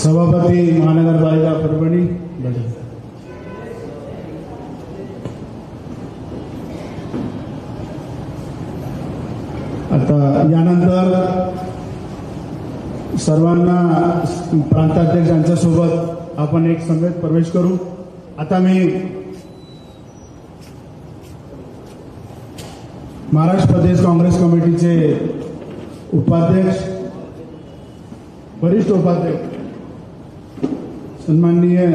सभापती महानगरपालिका परभणी आता यानंतर सर्वांना प्रांताध्यक्षांच्या सोबत आपण एक सभेत प्रवेश करू। आता मी महाराष्ट्र प्रदेश काँग्रेस कमिटीचे उपाध्यक्ष वरिष्ठ उपाध्यक्ष सन्माननीय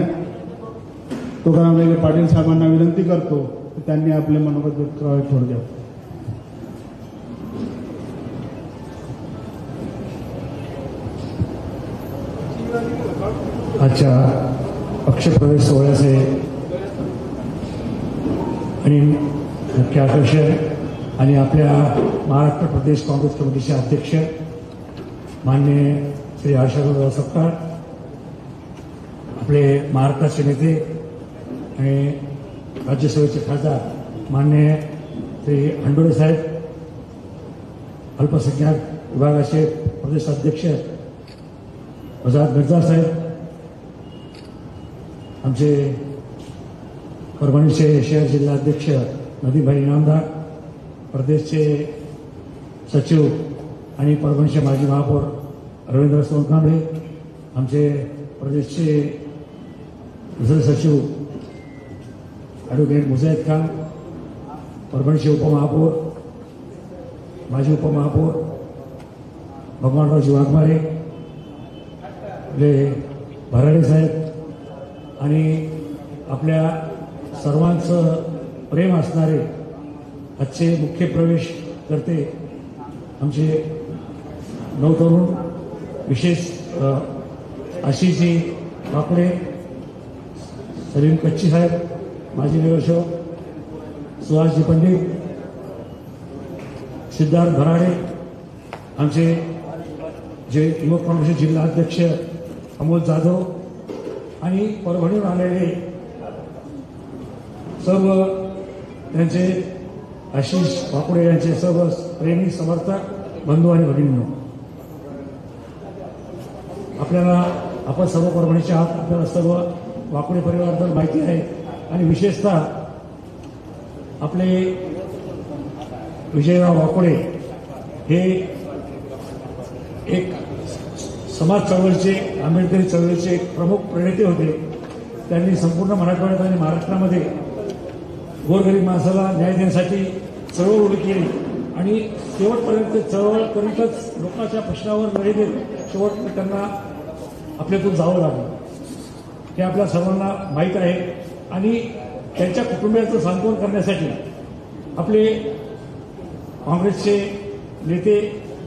तुकाराम पाटील साहेबांना विनंती करतो की त्यांनी आपले मनोगत व्यक्त करावे थोडक्यात। आजच्या पक्षप्रवेश सोहळ्याचे आणि मुख्य आकर्षण आणि आपल्या महाराष्ट्र प्रदेश काँग्रेस कमिटीचे अध्यक्ष माननीय श्री हर्षवर्धन सपकाळ, आपले महाराष्ट्राचे नेते आणि राज्यसभेचे खासदार माननीय श्री हंडोळे साहेब, अल्पसंख्याक विभागाचे प्रदेश अध्यक्ष आझाद मिर्झा साहेब, आमचे परभणीचे शहर जिल्हाध्यक्ष नदीमभाई इनामदार, प्रदेशचे सचिव आणि परभणीचे माजी महापौर रवींद्र सोनकांबळे, आमचे प्रदेशचे दुसरे सचिव ॲडव्होकेट मुजाहिद खान, परभणीचे उपमहापौर माजी उपमहापौर भगवानरावजी वाघमारे, आपले भराडे साहेब आणि आपल्या सर्वांचं प्रेम असणारे आजचे मुख्य प्रवेश करते आमचे नवतरुण विशेष आशिषजी वाकडे, सलीम कच्ची साहेब, माजी नगरसेवक सुहासजी पंडित, सिद्धार्थ भराडे, आमचे जे युवक काँग्रेसचे जिल्हा अध्यक्ष अमोल जाधव आणि परभणीहून आलेले सर्व त्यांचे आशिष वाकुडे यांचे सर्व प्रेमी समर्थक बंधू आणि भगिनींनो, आपल्याला आपण सर्व परभणीचे आहात, आपल्याला सर्व वाकुडे परिवाराबद्दल माहिती आहे आणि विशेषतः आपले विजयराव वाकुडे हे एक समाज चळवळीचे, आंबेडकरी चळवळीचे एक प्रमुख प्रणेते होते। त्यांनी संपूर्ण मराठवाड्यात आणि महाराष्ट्रामध्ये गोरगरीब माणसाला न्याय देण्यासाठी चळवळ उभी केली आणि शेवटपर्यंत चळवळ करीतच लोकांच्या प्रश्नावर लढे देत शेवट त्यांना आपल्यातून जावं लागलं, हे आपल्या सर्वांना माहीत आहे। आणि त्यांच्या कुटुंबियांचं सांत्वन करण्यासाठी आपले काँग्रेसचे नेते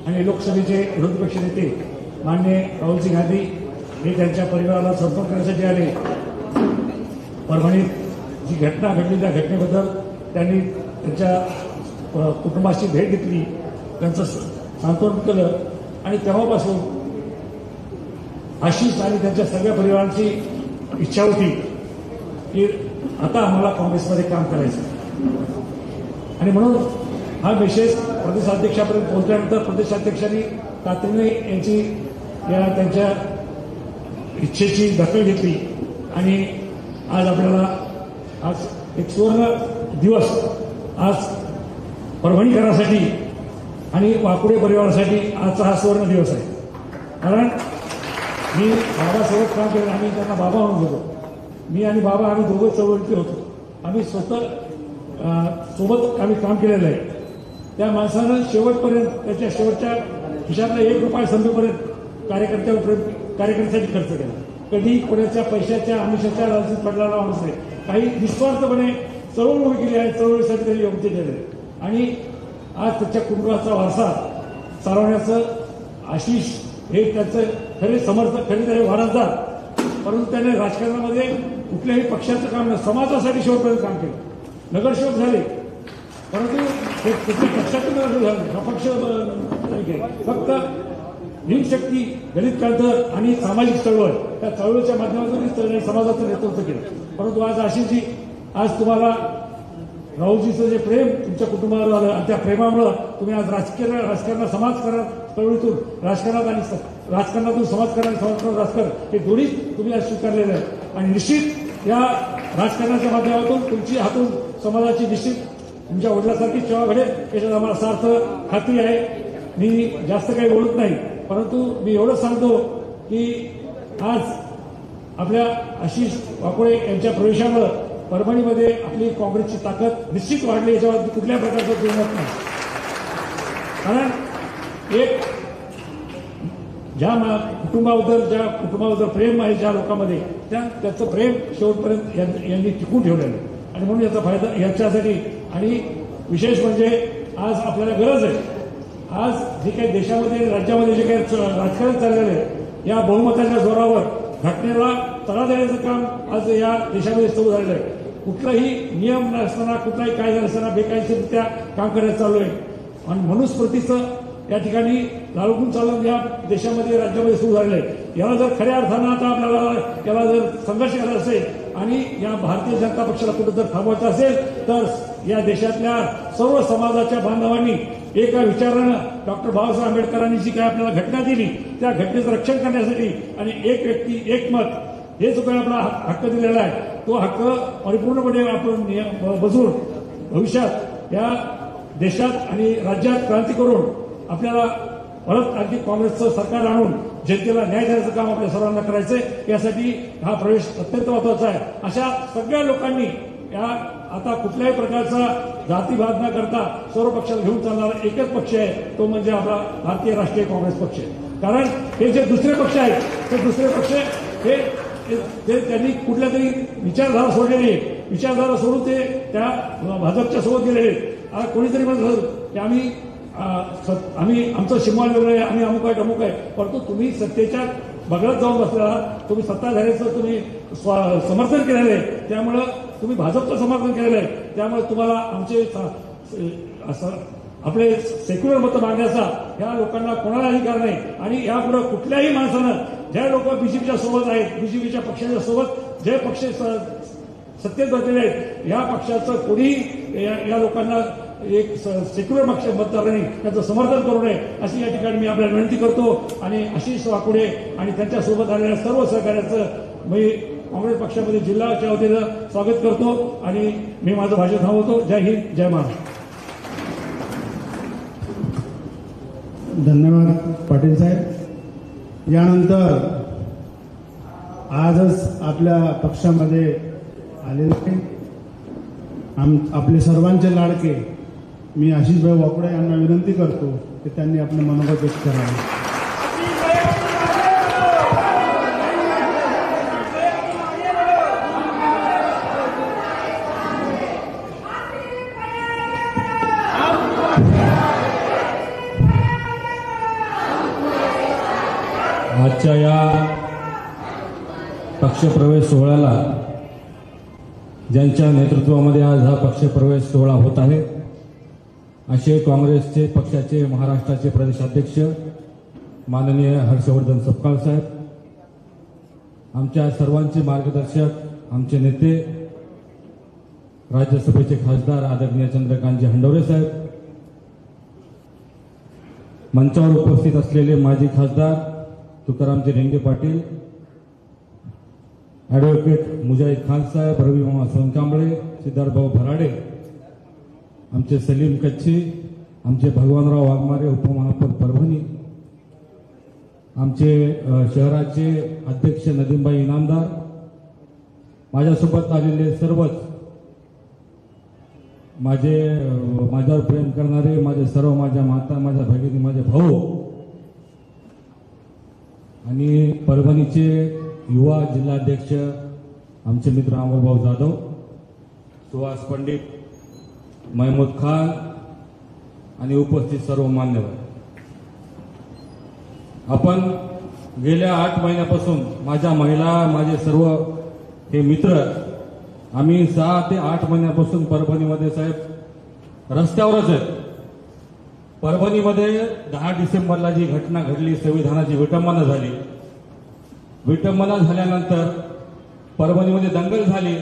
आणि लोकसभेचे विरोधी पक्ष नेते माननीय राहुलजी गांधी हे त्यांच्या परिवाराला संपर्क करण्यासाठी आले। परभणीत जी घटना घडली त्या घटनेबद्दल त्यांनी त्यांच्या कुटुंबाची भेट घेतली, त्यांचं सांत्वन केलं आणि तेव्हापासून आशिष आणि त्यांच्या सगळ्या परिवाराची इच्छा होती की आता आम्हाला काँग्रेसमध्ये काम करायचं आणि म्हणून हा मेसेज प्रदेशाध्यक्षापर्यंत पोहोचल्यानंतर प्रदेशाध्यक्षांनी तातडीने यांची त्यांच्या इच्छेची दखल घेतली आणि आज आपल्याला आज एक सुवर्ण दिवस आज परभणीकरांसाठी आणि वाकुडे परिवारासाठी आजचा हा सुवर्ण दिवस आहे। कारण मी बाबासोबत काम केलं, आम्ही त्यांना बाबा म्हणून होतो, मी आणि बाबा आम्ही दोघं चळवळीचे होतो, आम्ही स्वतः सोबत आम्ही काम केलेलं आहे। त्या माणसानं शेवटपर्यंत त्याच्या शेवटच्या खिशातला ₹1 संपेपर्यंत कार्यकर्त्यासाठी खर्च केला, कधी कोणाच्या पैशाच्या आमिषाच्या लालचीत पडलेला माणूस नाही, काही निस्वार्थपणे चळवळ उभी केली आहे, चळवळीसाठी त्यांनी योग्य केलं आणि आज त्याच्या कुटुंबाचा वारसा चालवण्याचं आशिष हे त्याचं खरे समर्थक, खरे त्याचे वारसदार, परंतु त्याने राजकारणामध्ये कुठल्याही पक्षाचं काम नाही, समाजासाठी शेवटपर्यंत काम केलं। नगरसेवक झाले परंतु हे कुठल्या पक्षातून झाले, अपक्ष फक्त हिमशक्ती, दलित क्रांती आणि सामाजिक चळवळ त्या चळवळीच्या माध्यमातून समाजाचं नेतृत्व केलं। परंतु आज आशिषजी आज तुम्हाला राहुलजीचं जे प्रेम तुमच्या कुटुंबावर आलं आणि त्या प्रेमामुळं तुम्ही आज राजकारणात समाजकारण चळवळीतून राजकारणातून समाजकारण राजकारण हे दोन्ही तुम्ही आज स्वीकारलेलं आहे. आणि निश्चित या राजकारणाच्या माध्यमातून तुमची हातून समाजाची निश्चित तुमच्या वडिलांसारखी सेवा घडेल याच्यात आम्हाला सार्थ खात्री आहे. मी जास्त काही बोलत नाही, परंतु मी एवढंच सांगतो की आज आपल्या आशिष वाकोळे यांच्या प्रवेशामुळं परभणीमध्ये आपली काँग्रेसची ताकद निश्चित वाढली, याच्यावर कुठल्या प्रकारचं दुर्मत नाही. कारण एक ज्या कुटुंबाबद्दल प्रेम आहे ज्या लोकांमध्ये त्याचं प्रेम शेवटपर्यंत यांनी टिकून ठेवलेलं आहे. आणि म्हणून याचा फायदा याच्यासाठी आणि विशेष म्हणजे आज आपल्याला गरज आहे. आज जे काही देशामध्ये राज्यामध्ये जे काही राजकारण चाललेलं आहे या बहुमताच्या जोरावर घटनेला तडा देण्याचं काम आज या देशामध्ये सुरू झालेलं आहे. कुठलाही नियम नसताना कुठलाही कायदा नसताना बेकायदेशीररित्या काम करायचं चालू आहे. आणि मनुस्मृतीचं या ठिकाणी लाळून चालून या देशामध्ये राज्यामध्ये सुरू झालेलं आहे. याला जर खऱ्या अर्थानं आता आपल्याला याला जर संघर्ष करायचा असेल आणि या भारतीय जनता पक्षाला कुठं जर थांबवायचं असेल तर या देशातल्या सर्व समाजाच्या बांधवांनी एका विचारानं डॉक्टर बाबासाहेब आंबेडकरांनी जी काय आपल्याला घटना दिली त्या घटनेचं रक्षण करण्यासाठी आणि एक व्यक्ती एक मत हे जो काही आपला हक्क दिलेला आहे तो हक्क परिपूर्णपणे आपण बजवून भविष्यात या देशात आणि राज्यात क्रांती करून आपल्याला परत आणखी काँग्रेसचं सरकार आणून जनतेला न्याय देण्याचं काम आपल्या सर्वांना करायचंय. यासाठी हा प्रवेश अत्यंत महत्वाचा आहे. अशा सगळ्या लोकांनी या आता कुठल्याही प्रकारचा जातीभाग न करता सर्व पक्षाला घेऊन चालणारा एकच पक्ष आहे, तो म्हणजे आपला भारतीय राष्ट्रीय काँग्रेस पक्ष आहे. कारण हे जे दुसरे पक्ष आहेत ते दुसरे पक्ष हे त्यांनी कुठल्या तरी विचारधारा सोडलेली आहे. विचारधारा सोडून ते त्या भाजपच्या सोबत गेलेले आहेत. कोणीतरी म्हणत की आम्ही आमचं शिमवाल वेगळं आहे, आम्ही अमुक आहे अमुक आहे, परंतु तुम्ही सत्तेच्या बगळात जाऊन बसलेला, तुम्ही सत्ताधाऱ्याचं तुम्ही समर्थन केलेलं आहे, त्यामुळं तुम्ही भाजपचं समर्थन केलेलं आहे, त्यामुळे तुम्हाला आमचे आपले सेक्युलर मतं मागण्याचा या लोकांना कोणाला अधिकार नाही. आणि यापुढे कुठल्याही माणसानं ज्या लोक बीजेपीच्या सोबत आहेत, बीजेपीच्या पक्षाच्या सोबत जे पक्ष सत्तेत बसलेले आहेत या पक्षाचं कोणी या लोकांना एक सेक्युलर मतदारांनी त्याचं समर्थन करू नये अशी या ठिकाणी मी आपल्याला विनंती करतो. आणि आशिष वाकोडे आणि त्यांच्यासोबत आलेल्या सर्व सहकार्याचं मी काँग्रेस पक्षामध्ये जिल्ह्याच्या वतीनं स्वागत करतो आणि मी माझं भाषण थांबवतो. जय हिंद, जय महाराष्ट्र. धन्यवाद पाटील साहेब. यानंतर आजच आपल्या पक्षामध्ये आलेले आपले सर्वांचे लाडके मी आशिषभाई वाकोडे यांना विनंती करतो की त्यांनी आपले मनोगत व्यक्त करावे. आजच्या या पक्षप्रवेश सोहळ्याला ज्यांच्या नेतृत्वामध्ये आज हा पक्षप्रवेश सोहळा होत आहे असे काँग्रेसचे पक्षाचे महाराष्ट्राचे प्रदेशाध्यक्ष माननीय हर्षवर्धन सपकाळ साहेब, आमच्या सर्वांचे मार्गदर्शक आमचे नेते राज्यसभेचे खासदार आदरणीय चंद्रकांतजी हंडोरे साहेब, मंचावर उपस्थित असलेले माजी खासदार तुकारामजी रेंगे पाटील, ॲडव्होकेट मुजाहिद खान साहेब, रवी मामा सोनकांबळे, सिद्धार्थभाऊ भराडे, आमचे सलीम कच्छी, आमचे भगवानराव वाघमारे उपमहापौर परभणी, आमचे शहराचे अध्यक्ष नदीमबाई इनामदार, माझ्यासोबत आलेले सर्वच माझ्यावर प्रेम करणारे माझे सर्व, माझ्या माता, माझ्या भगिनी, माझे भाऊ आणि परभणीचे युवा जिल्हाध्यक्ष आमचे मित्र अमरभाऊ जाधव, सुहास पंडित, महमूद खान आणि उपस्थित सर्व मान्यवर. आपण गेल्या 8 महिन्यापासून माझ्या महिला, माझे सर्व हे मित्र आम्ही 6 ते 8 महिन्यापासून परभणीमध्ये साहेब रस्त्यावरच आहेत. परभणीमध्ये 10 डिसेंबरला जी घटना घडली, संविधानाची विटंबना झाली, विटंबना झाल्यानंतर परभणीमध्ये दंगल झाली.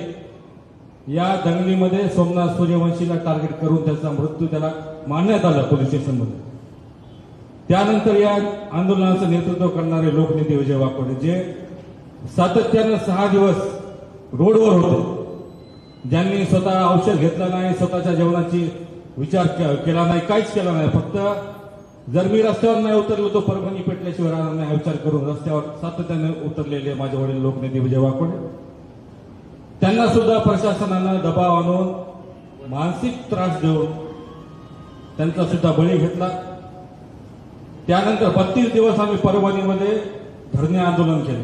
या दंगलीमध्ये सोमनाथ सूर्यवंशीला टार्गेट करून त्याचा मृत्यू त्याला मारण्यात आला पोलीस स्टेशनमध्ये. त्यानंतर या आंदोलनाचं नेतृत्व करणारे लोकनेते विजय वाकोडे जे सातत्यानं 6 दिवस रोडवर होते, ज्यांनी स्वतः औषध घेतलं नाही, स्वतःच्या जेवणाची विचार केला नाही, काहीच केला नाही. फक्त जर मी रस्त्यावर नाही उतरलो तो परभणी पेटल्याशिवाय राहणार नाही हा विचार करून रस्त्यावर सातत्याने उतरलेले माझे वडील लोकनेते विजय वाकोडे, त्यांना सुद्धा प्रशासनानं दबाव आणून मानसिक त्रास देऊन त्यांचा सुद्धा बळी घेतला. त्यानंतर 32 दिवस आम्ही परभणीमध्ये धरणे आंदोलन केलं.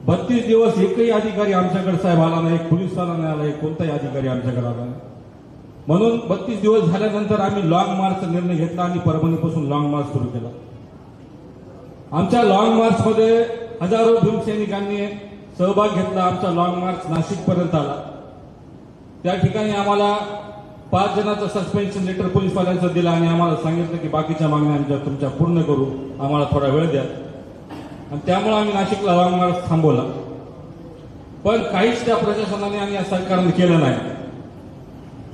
32 दिवस एकही अधिकारी आमच्याकडे साहेब आला नाही, पोलीस वाला नाही आला, कोणताही अधिकारी आमच्याकडे आला नाही. म्हणून 32 दिवस झाल्यानंतर आम्ही लॉंग मार्चचा निर्णय घेतला आणि परभणीपासून लॉंग मार्च सुरू केला. आमच्या लॉंग मार्चमध्ये हजारो भीमसैनिकांनी सहभाग घेतला. आमचा लॉंग मार्च नाशिकपर्यंत आला. त्या ठिकाणी आम्हाला 5 जणांचं सस्पेन्शन लेटर पोलीसवाल्यांचं दिलं आणि आम्हाला सांगितलं की बाकीच्या मागण्या आमच्या तुमच्या पूर्ण करू, आम्हाला थोडा वेळ द्या. आणि त्यामुळे आम्ही नाशिकला लॉंग मार्च थांबवला. पण काहीच त्या प्रशासनाने आणि या सरकारने केलं नाही.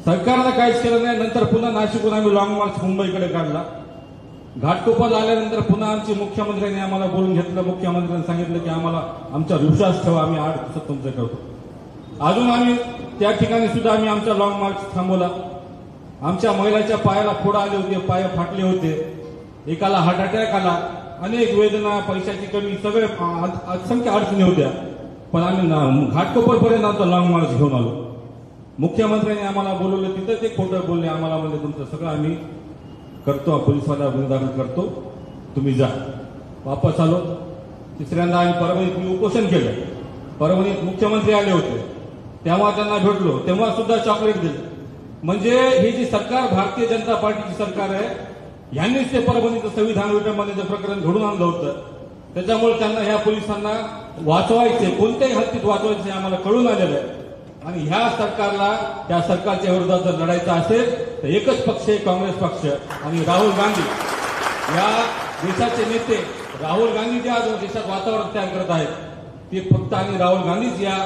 सरकारनं काहीच केलं नाही. नंतर पुन्हा नाशिकहून आम्ही लॉंग मार्च मुंबईकडे काढला. घाटकोपर आल्यानंतर पुन्हा आमचे मुख्यमंत्र्यांनी आम्हाला बोलून घेतलं. मुख्यमंत्र्यांनी सांगितलं की आम्हाला आमच्यावर विश्वास ठेवा, आम्ही 8 दिवसात तुमचं करतो. अजून आम्ही त्या ठिकाणी सुद्धा आम्ही आमचा लॉंग मार्च थांबवला. आमच्या महिलाच्या पायाला फोड आले होते, पाय फाटले होते, एकाला हार्ट अटॅक आला, अनेक वेदना, पैशाची कमी, सगळे असंख्य अडचणी होत्या. पण आम्ही घाटकोपरपर्यंत आमचा लॉंग मार्च घेऊन आलो. मुख्यमंत्र्यांनी आम्हाला बोलवलं, तिथं ते खोटं बोलले. आम्हाला म्हणले तुमचं सगळं आम्ही करतो, पोलीसवाला गुन्हे दाखल करतो, तुम्ही जा. वापस आलो. तिसऱ्यांदा आम्ही परभणीत उपोषण केलं. परभणीत मुख्यमंत्री आले होते, तेव्हा त्यांना भेटलो, तेव्हा सुद्धा चॉकलेट दिलं. म्हणजे ही जी सरकार भारतीय जनता पार्टीची सरकार आहे, यांनीच ते परभणीचं संविधान विटंबनेचं प्रकरण घडून आणलं होतं. त्याच्यामुळे त्यांना ह्या पोलिसांना वाचवायचे, कोणत्याही हद्दीत वाचवायचे आम्हाला कळून आलेलं आहे. आणि ह्या सरकारला, त्या सरकारच्या विरोधात जर लढायचं असेल तर एकच पक्ष आहे, काँग्रेस पक्ष. आणि राहुल गांधी या देशाचे नेते, राहुल गांधी ज्या देशात वातावरण तयार करत आहेत ते फक्त आणि राहुल गांधीच या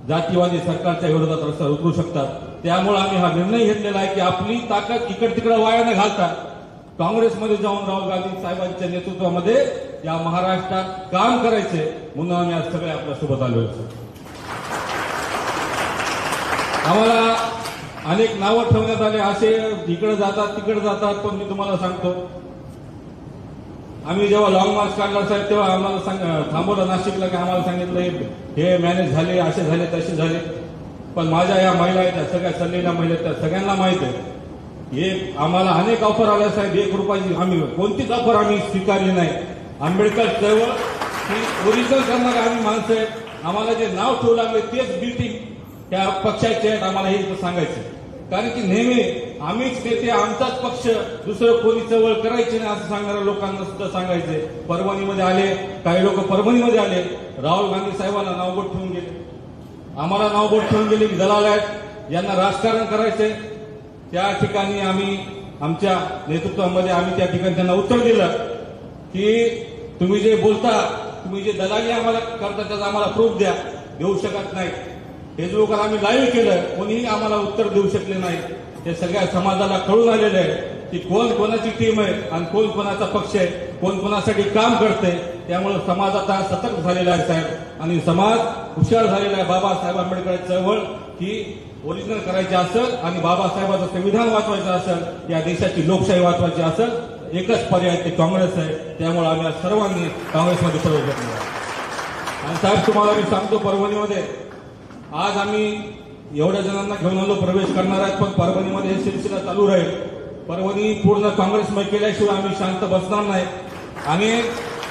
जातीवादी सरकारच्या विरोधात रस्त्यावर उतरू शकतात. त्यामुळे आम्ही हा निर्णय घेतलेला आहे की आपली ताकद इकडे तिकडे वाया न घालता काँग्रेसमध्ये जाऊन राहुल गांधी साहेबांच्या नेतृत्वामध्ये या महाराष्ट्रात काम करायचे, म्हणून आम्ही आज सगळे आपल्यासोबत आलो आहोत. आम्हाला अनेक नावं ठेवण्यात आले, असे इकडे जातात तिकडे जातात. पण मी तुम्हाला सांगतो, आम्ही जेव्हा लॉंग मार्च काढला साहेब तेव्हा आम्हाला थांबवलं नाशिकला, की आम्हाला सांगितलं हे मॅनेज झाले, असे झाले, तसे झाले. पण माझ्या या महिला आहेत, त्या सगळ्या चाललेल्या महिला त्या सगळ्यांना माहित आहे, हे आम्हाला अनेक ऑफर आल्या साहेब. 1 रुपयाची आम्ही कोणतीच ऑफर आम्ही स्वीकारली नाही. आंबेडकर चळवळ ही ओरिजिनल करणारे आम्ही माणसं आहेत. आम्हाला जे नाव ठेवू लागले तेच बिल्डिंग त्या पक्षाचे आहेत, आम्हाला हे सांगायचं. कारण की नेहमी आम्हीच नेते, आमचाच पक्ष, दुसरं कोणी चळवळ करायची नाही असं सांगणाऱ्या लोकांना सुद्धा सांगायचे. परभणीमध्ये आले, काही लोक परभणीमध्ये आले, राहुल गांधी साहेबांना नावबोट ठेवून गेले, आम्हाला नावबोट ठेवून गेले की दलाल आहेत, यांना राजकारण करायचे. त्या ठिकाणी आम्ही आमच्या नेतृत्वामध्ये आम्ही त्या ठिकाणी त्यांना उत्तर दिलं की तुम्ही जे बोलता, तुम्ही जे दलाली आम्हाला करता त्याचा आम्हाला प्रूफ द्या. देऊ शकत नाही. हे लोक आम्ही लाईव्ह केलं, कोणीही आम्हाला उत्तर देऊ शकले नाही. हे सगळ्या समाजाला कळून आलेलं आहे की कोण कोणाची टीम आहे आणि कोण कोणाचा पक्ष आहे, कोण कोणासाठी काम करते. त्यामुळे समाज आता सतर्क झालेला आहे साहेब, आणि समाज हुशार झालेला आहे. बाबासाहेब आंबेडकर चळवळ ही ओरिजिनल करायची असेल आणि बाबासाहेबांचं संविधान वाचवायचं असेल, या देशाची लोकशाही वाचवायची असेल, एकच पर्याय ते काँग्रेस आहे. त्यामुळे आम्ही सर्वांनी काँग्रेसमध्ये प्रवेश घेतला. आणि साहेब तुम्हाला मी सांगतो, परभणीमध्ये आज आम्ही एवढ्या जणांना घेऊन आलो, प्रवेश करणार आहेत. पण परभणीमध्ये हे सिलसिला चालू राहील. परभणी पूर्ण काँग्रेसमय केल्याशिवाय आम्ही शांत बसणार नाही. आणि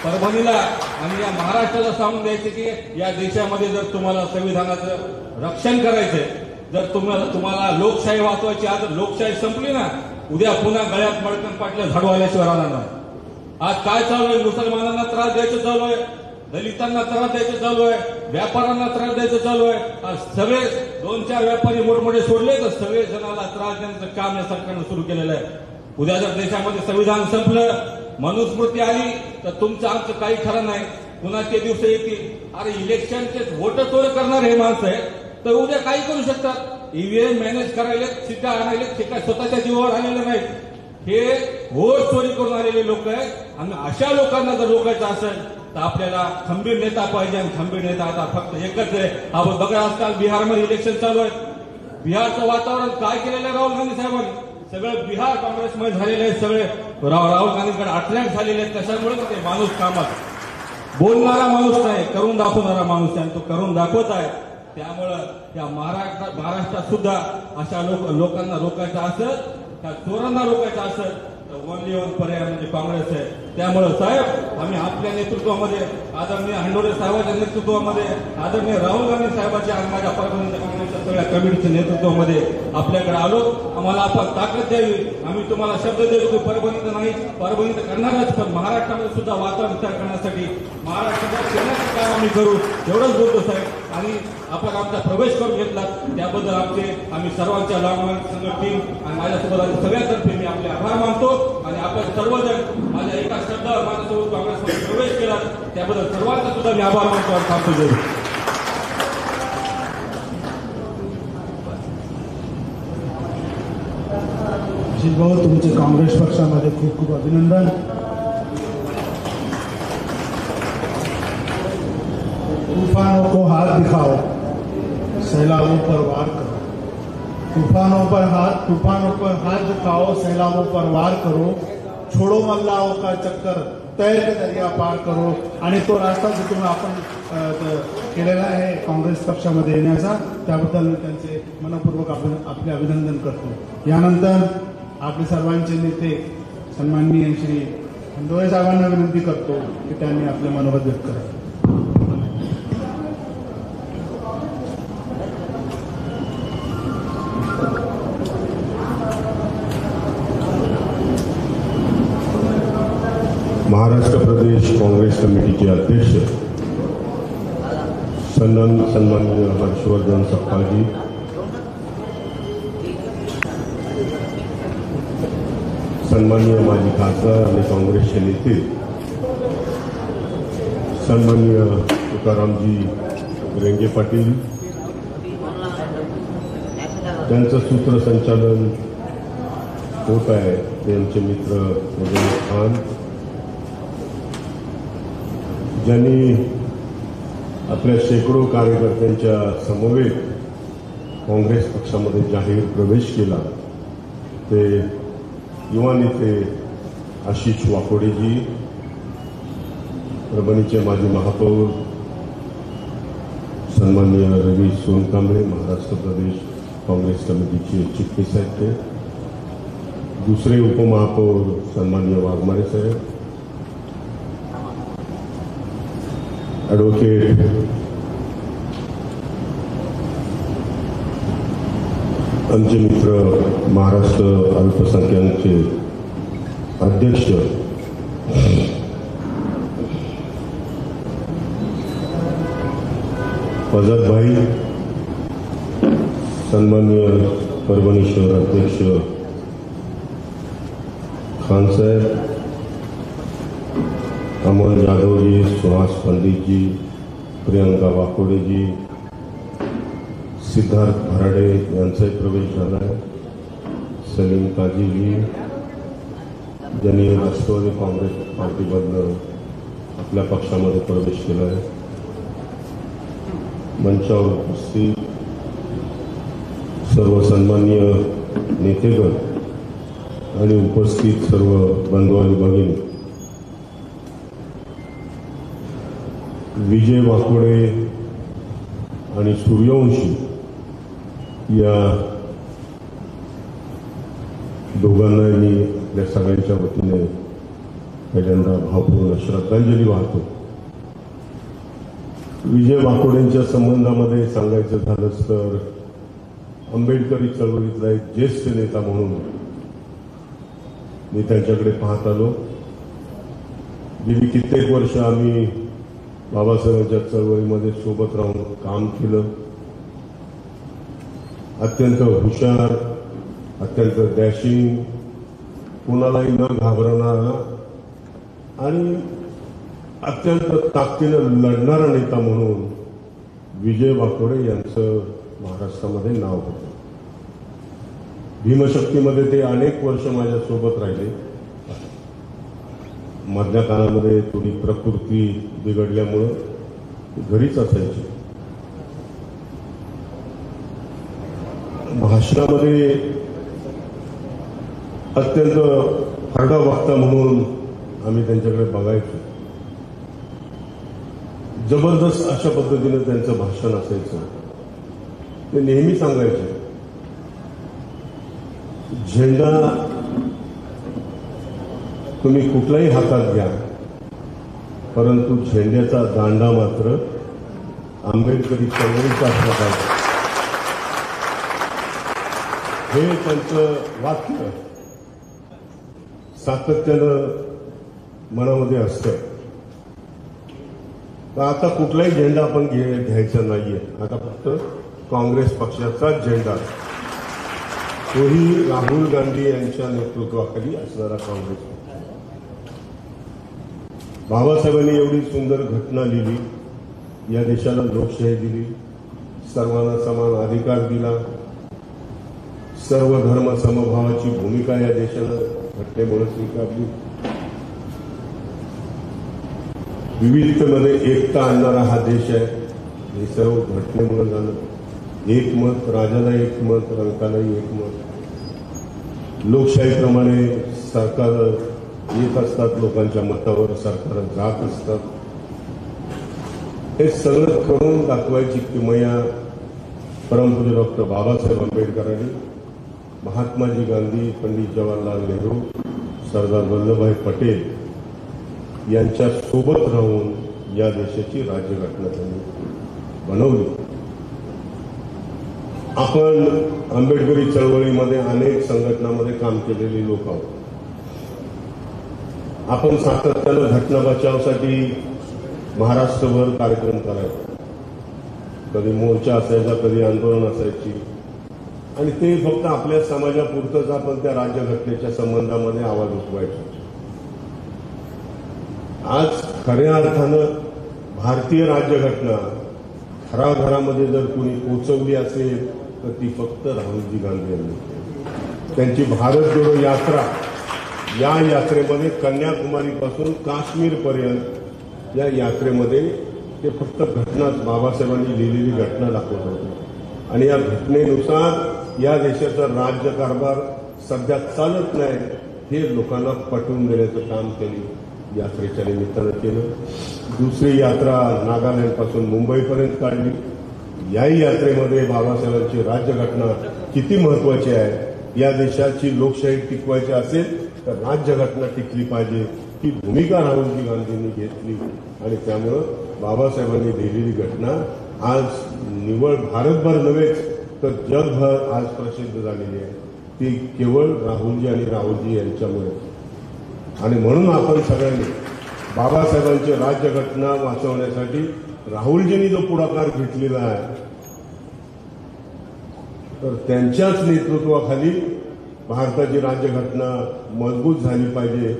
परभणीला आणि या महाराष्ट्राला सांगून द्यायचे की या देशामध्ये जर तुम्हाला संविधानाचं रक्षण करायचंय, जर तुम्हाला लोकशाही वाचवायची, आज लोकशाही संपली ना, उद्या पुन्हा गळ्यात मडकन पाटल्या झाडू आल्याशिवाय राहणार नाही. आज काय चालू आहे? मुसलमानांना त्रास द्यायचं चालू आहे, दलितांना त्रास द्यायचं चालू आहे, व्यापाऱ्यांना त्रास द्यायचं चालू आहे. आज सगळे 2-4 व्यापारी मोठमोठे सोडले तर सगळे जणांना त्रास देण्याचं काम या सरकारनं सुरू केलेलं आहे. उद्या जर देशामध्ये संविधान संपलं, मनुस्मृती आली तर तुमचं आमचं काही खरं नाही. पुन्हा ते दिवस येतील. अरे इलेक्शनचे वोट चोरी करणारे हे माणसं आहेत, तर उद्या काही करू शकतात. ईव्हीएम मॅनेज करायला, शिक्का आणायला, शिक्का स्वतःच्या जीवावर आलेले नाहीत. हे वोट चोरी करून आलेले लोक आहेत. आणि अशा लोकांना जर रोखायचं असेल तर आपल्याला खंबीर नेता पाहिजे. आणि खंबीर नेता आता फक्त एकच आहे. आपण बघा आजकाल बिहारमध्ये इलेक्शन चालू आहे. बिहारचं वातावरण काय केलेलं आहे राहुल गांधी साहेबांनी? सगळं बिहार काँग्रेसमध्ये झालेलं आहे. सगळे राहुल गांधीकडे अट्रॅक्ट झालेले आहेत. कशामुळे? ते माणूस कामात बोलणारा माणूस नाही, करून दाखवणारा माणूस आहे. आणि तो करून दाखवत आहे. त्यामुळं या महाराष्ट्रात सुद्धा अशा लोकांना रोखायचं असेल, त्या चोरांना रोखायचं असेल तर ओनली वन पर्याय म्हणजे काँग्रेस आहे. त्यामुळे साहेब, आम्ही आपल्या नेतृत्वामध्ये, आदरणीय हंडोरे साहेबांच्या नेतृत्वामध्ये, आदरणीय राहुल गांधी साहेबांच्या आणि माझ्या परभणी काँग्रेसच्या सगळ्या कमिटीच्या नेतृत्वामध्ये आपल्याकडे आलो. आम्हाला आपण ताकद द्यावी. आम्ही तुम्हाला शब्द देतो की परभणीत नाही, परभणीत करणारच, पण महाराष्ट्रामध्ये सुद्धा वातावरण तयार करण्यासाठी महाराष्ट्राच्या फिरण्याचं काम आम्ही करू. एवढंच बोलतो साहेब. आणि आपण आमचा प्रवेश करून घेतला त्याबद्दल आम्ही सर्वांच्या लांबण संघ टीम आणि माझ्यासोबत सगळ्यांतर्फे मी आपले आभार मानतो. आणि आपण सर्वजण माझ्या एका शब्दावर माझ्यासोबत काँग्रेसमध्ये प्रवेश केला त्याबद्दल सर्वांचा सुद्धा मी आभार मानतो आणि थांबतो. जरूर आशिष भाऊ, तुमचे काँग्रेस पक्षामध्ये खूप खूप अभिनंदन. तूफानों को हाथ दिखाओ, सैलाबों पर वार करो. तूफानों पर हाथ दिखाओ, सैलाबों पर वार करो. छोड़ो मल्लाओं का चक्कर, तैर के दरिया पार करो. आणि तो रास्ता जो तुम्ही आपण केलेला आहे काँग्रेस पक्षामध्ये येण्याचा, त्याबद्दल मी त्यांचे मनपूर्वक आपले अभिनंदन करतो. यानंतर आपले सर्वांचे नेते सन्माननीय श्री हंडोरे साहेबांना विनंती करतो की त्यांनी आपले मनोगत व्यक्त करावे. महाराष्ट्र प्रदेश काँग्रेस कमिटीचे अध्यक्ष सन्माननीय हर्षवर्धन सपकाळजी, सन्माननीय माजी खासदार आणि काँग्रेसचे नेते सन्माननीय तुकारामजी रेंगे पाटील, त्यांचं सूत्रसंचालन होत आहे त्यांचे मित्र मुजम्मिल खान, ज्यांनी आपल्या शेकडो कार्यकर्त्यांच्या समवेत काँग्रेस पक्षामध्ये जाहीर प्रवेश केला, ते युवा नेते आशिष वाकोडेजी, परभणीचे माजी महापौर सन्माननीय रवी सोनकांबळे, महाराष्ट्र प्रदेश काँग्रेस कमिटीचे चिटणीस आहेत ते, दुसरे उपमहापौर सन्माननीय वाघमारे साहेब, ॲडव्होकेट आमचे मित्र महाराष्ट्र अल्पसंख्याकचे अध्यक्ष फजत भाई, सन्माननीय परभणी शहर अध्यक्ष खान साहेब, अमन यादव जी, सुहास पंडित जी, प्रियंका वाकोडे जी, सिद्धार्थ भराडे यांचाही प्रवेश झाला आहे, सलीम काजी जी, ज्यांनी राष्ट्रवादी काँग्रेस पार्टीमधनं आपल्या पक्षामध्ये प्रवेश केला आहे, मंचावर उपस्थित सर्व सन्माननीय नेतेगण आणि उपस्थित सर्व बंधू आणि भगिनी, विजय वाकोडे आणि सूर्यवंशी या दोघांना मी आपल्या सगळ्यांच्या वतीने पहिल्यांदा भावपूर्ण श्रद्धांजली वाहतो. विजय वाकोडेंच्या संबंधामध्ये सांगायचं झालंच तर आंबेडकरी चळवळीतला एक ज्येष्ठ नेता म्हणून मी त्यांच्याकडे पाहत आलो. गेली कित्येक वर्ष आम्ही बाबासाहेबांच्या चळवळीमध्ये सोबत राहून काम केलं. अत्यंत हुशार, अत्यंत डॅशिंग, कोणालाही न घाबरणारा आणि अत्यंत ताकदीनं लढणारा नेता म्हणून विजय वाकोडे यांचं महाराष्ट्रामध्ये नाव होतं. भीमशक्तीमध्ये ते अनेक वर्ष माझ्यासोबत राहिले. मधल्या काळामध्ये थोडी प्रकृती बिघडल्यामुळं घरीच असायची. भाषणामध्ये अत्यंत हरडा वक्ता म्हणून आम्ही त्यांच्याकडे बघायचो. जबरदस्त अशा पद्धतीने त्यांचं भाषण असायचं. ते नेहमी सांगायचे, झेंडा तुम्ही कुठलाही हातात घ्या, परंतु झेंड्याचा दांडा मात्र आंबेडकरी चळवळीचा असला पाहिजे. हे त्यांचं वाक्य सातत्यानं मनामध्ये असतं. तर आता कुठलाही झेंडा आपण घ्यायचा नाहीये. आता फक्त काँग्रेस पक्षाचाच झेंडा, तोही राहुल गांधी यांच्या नेतृत्वाखाली असणारा काँग्रेस. बाबासाहेबांनी एवढी सुंदर घटना लिहिली, या देशाला लोकशाही दिली, सर्वांना समान अधिकार दिला, सर्व धर्म समभावाची भूमिका या देशानं घटनेमुळे स्वीकारली, विविधतेमध्ये एकता आणणारा हा देश आहे. हे सर्व घटनेमुळे झालं. एक मत, राजाला एक मत, रंकालाही एक मत. लोकशाहीप्रमाणे सरकार येत असतात, लोकांच्या मतावर सरकार जात असतात. हे सगळं करून दाखवायची किमया परमपूज्य डॉक्टर बाबासाहेब आंबेडकरांनी, महात्माजी गांधी, पंडित जवाहरलाल नेहरू, सरदार वल्लभभाई पटेल यांच्या सोबत राहून या देशाची राज्यघटना त्यांनी बनवली. आपण आंबेडकरी चळवळीमध्ये अनेक संघटनांमध्ये काम केलेले लोक आहोत. आपण सातत्यानं घटना बचावासाठी महाराष्ट्रभर कार्यक्रम करायचा. कधी मोर्चा असायचा, कधी आंदोलन असायची, आणि ते फक्त आपल्या समाजापुरतंच आपण त्या राज्यघटनेच्या संबंधामध्ये आवाज उठवायचो. आज खऱ्या अर्थानं भारतीय राज्यघटना घराघरामध्ये जर कोणी पोचवली असेल तर ती फक्त राहुलजी गांधी यांनी. त्यांची भारत जोडो यात्रा, या यात्रेमध्ये कन्याकुमारीपासून काश्मीरपर्यंत या यात्रेमध्ये ते फक्त घटना, बाबासाहेबांनी लिहिलेली घटना दाखवत होते. आणि या घटनेनुसार या देशाचा राज्यकारभार सध्या चालत नाही हे लोकांना पटवून देण्याचं काम त्यांनी यात्रेच्या निमित्तानं केलं. दुसरी यात्रा नागालँडपासून मुंबईपर्यंत काढली. याही यात्रेमध्ये बाबासाहेबांची राज्यघटना किती महत्वाची आहे, या देशाची लोकशाही टिकवायची असेल तर राज्यघटना टिकली पाहिजे, ही भूमिका राहुलजी गांधींनी घेतली. आणि त्यामुळं बाबासाहेबांनी लिहिलेली घटना आज निव्वळ भारतभर नव्हेच तर जगभर आज प्रसिद्ध झालेली आहे. ती केवळ राहुलजी आणि राहुलजी यांच्यामुळे. आणि म्हणून आपण सगळ्यांनी बाबासाहेबांची राज्यघटना वाचवण्यासाठी राहुलजींनी जो पुढाकार घेतलेला आहे, तर त्यांच्याच नेतृत्वाखाली भारताची राज्यघटना मजबूत झाली पाहिजे,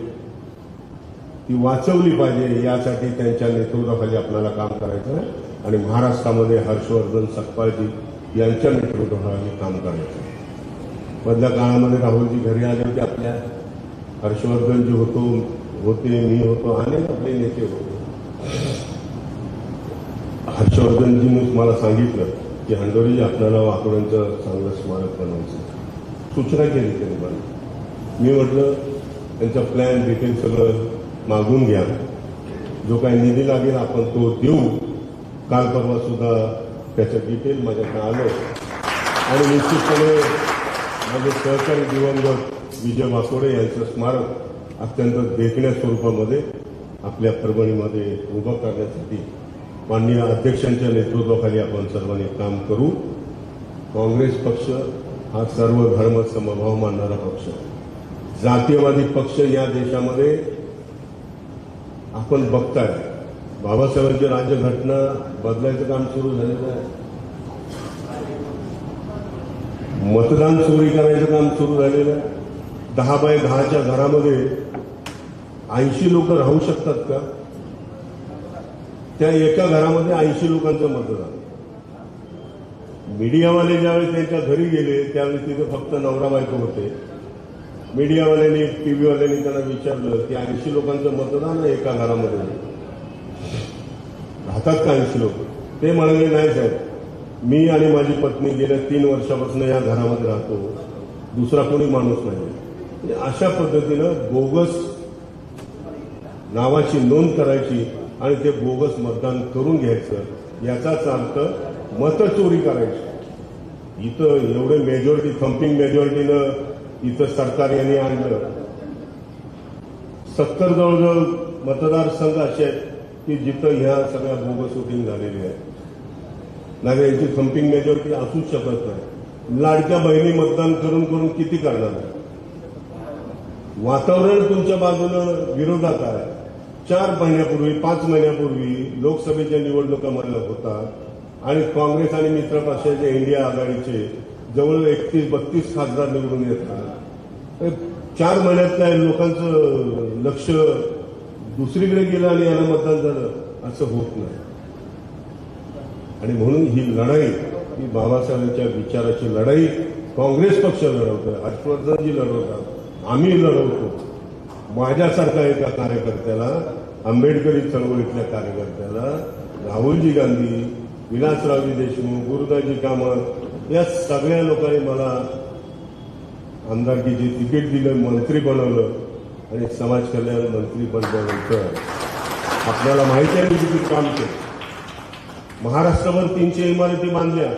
ती वाचवली पाहिजे. यासाठी त्यांच्या नेतृत्वाखाली आपल्याला काम करायचं आहे. आणि महाराष्ट्रामध्ये हर्षवर्धन सकपाळजी यांच्या नेतृत्वाखाली काम करायचं आहे. मधल्या काळामध्ये राहुलजी घरी आले होते आपल्या, हर्षवर्धनजी होते, मी होतो, अनेक आपले नेते होते. हर्षवर्धनजींनी मला सांगितलं की हंडोरी आपल्याला वाकोड्यांचं चांगलं स्मारक बनवायचं. सूचना केली त्यांनी मला. मी म्हटलं त्यांचा प्लॅन डिटेल सगळं मागून घ्या, जो काही निधी लागेल आपण तो देऊ. काल परवा सुद्धा त्याचं डिटेल माझ्याकडे आलं. आणि निश्चितपणे माझे सहकारी दिवंगत विजय वाकोडे यांचं स्मारक अत्यंत देखण्या स्वरूपामध्ये आपल्या परभणीमध्ये उभं करण्यासाठी माननीय अध्यक्षांच्या नेतृत्वाखाली आपण सर्वांनी काम करू. काँग्रेस पक्ष हा सर्व धर्म समभाव मानणारा पक्ष, जातीयवादी पक्ष या देशामध्ये आपण बघताय. बाबासाहेबांची राज्यघटना बदलायचं काम सुरू झालेलं आहे. मतदान चोरी करायचं काम सुरू झालेलं आहे. 10 बाय 10च्या घरामध्ये 80 लोक राहू शकतात का? त्या एका घरामध्ये 80 लोकांचं मतदान. मीडियावाले ज्यावेळी त्यांच्या घरी गेले त्यावेळी तिथे फक्त नवरा बायको होते. मीडियावाल्यांनी टीव्हीवाल्यांनी त्यांना विचारलं की 80 लोकांचं मतदान आहे एका घरामध्ये, राहतात का 80 लोक? ते म्हणाले नाही साहेब, मी आणि माझी पत्नी गेल्या 3 वर्षापासून या घरामध्ये राहतो, दुसरा कोणी माणूस नाही. म्हणजे अशा पद्धतीनं बोगस नावाची नोंद करायची आणि ते बोगस मतदान करून घ्यायचं, याचाच अर्थ मतचोरी करायची. इथं एवढे मेजॉरिटी, थम्पिंग मेजॉरिटीनं इथं सरकार यांनी आणलं. 70 जवळजवळ मतदारसंघ असे आहेत की जिथं ह्या सगळ्या बोगस वोटिंग झालेली आहे. नाही यांची थम्पिंग मेजॉरिटी असूच शकत नाही. लाडक्या बहिणी मतदान करून करून किती करणार? वातावरण तुमच्या बाजूनं विरोधात आहे. 4 महिन्यापूर्वी 5 महिन्यापूर्वी लोकसभेच्या निवडणुका म्हणत होता आणि काँग्रेस आणि मित्र पक्षाचे इंडिया आघाडीचे जवळ 31-32 खासदार निवडून येतात. 4 महिन्यात काय लोकांचं लक्ष दुसरीकडे गेलं आणि याला मतदान झालं असं होत नाही. आणि म्हणून ही लढाई, ही बाबासाहेबांच्या विचाराची लढाई काँग्रेस पक्ष लढवतोय, हर्षवर्धनजी लढवतात, आम्ही लढवतो. माझ्यासारखा एका कार्यकर्त्याला, आंबेडकरी चळवळीतल्या कार्यकर्त्याला, राहुलजी गांधी, विलासरावजी देशमुख, गुरुदासजी कामत या सगळ्या लोकांनी मला आमदारकीची तिकीट दिलं, मंत्री बनवलं आणि समाज कल्याण मंत्री बनल्यानंतर आपल्याला माहिती आहे मी किती काम केलं. महाराष्ट्रभर 300 इमारती बांधल्या,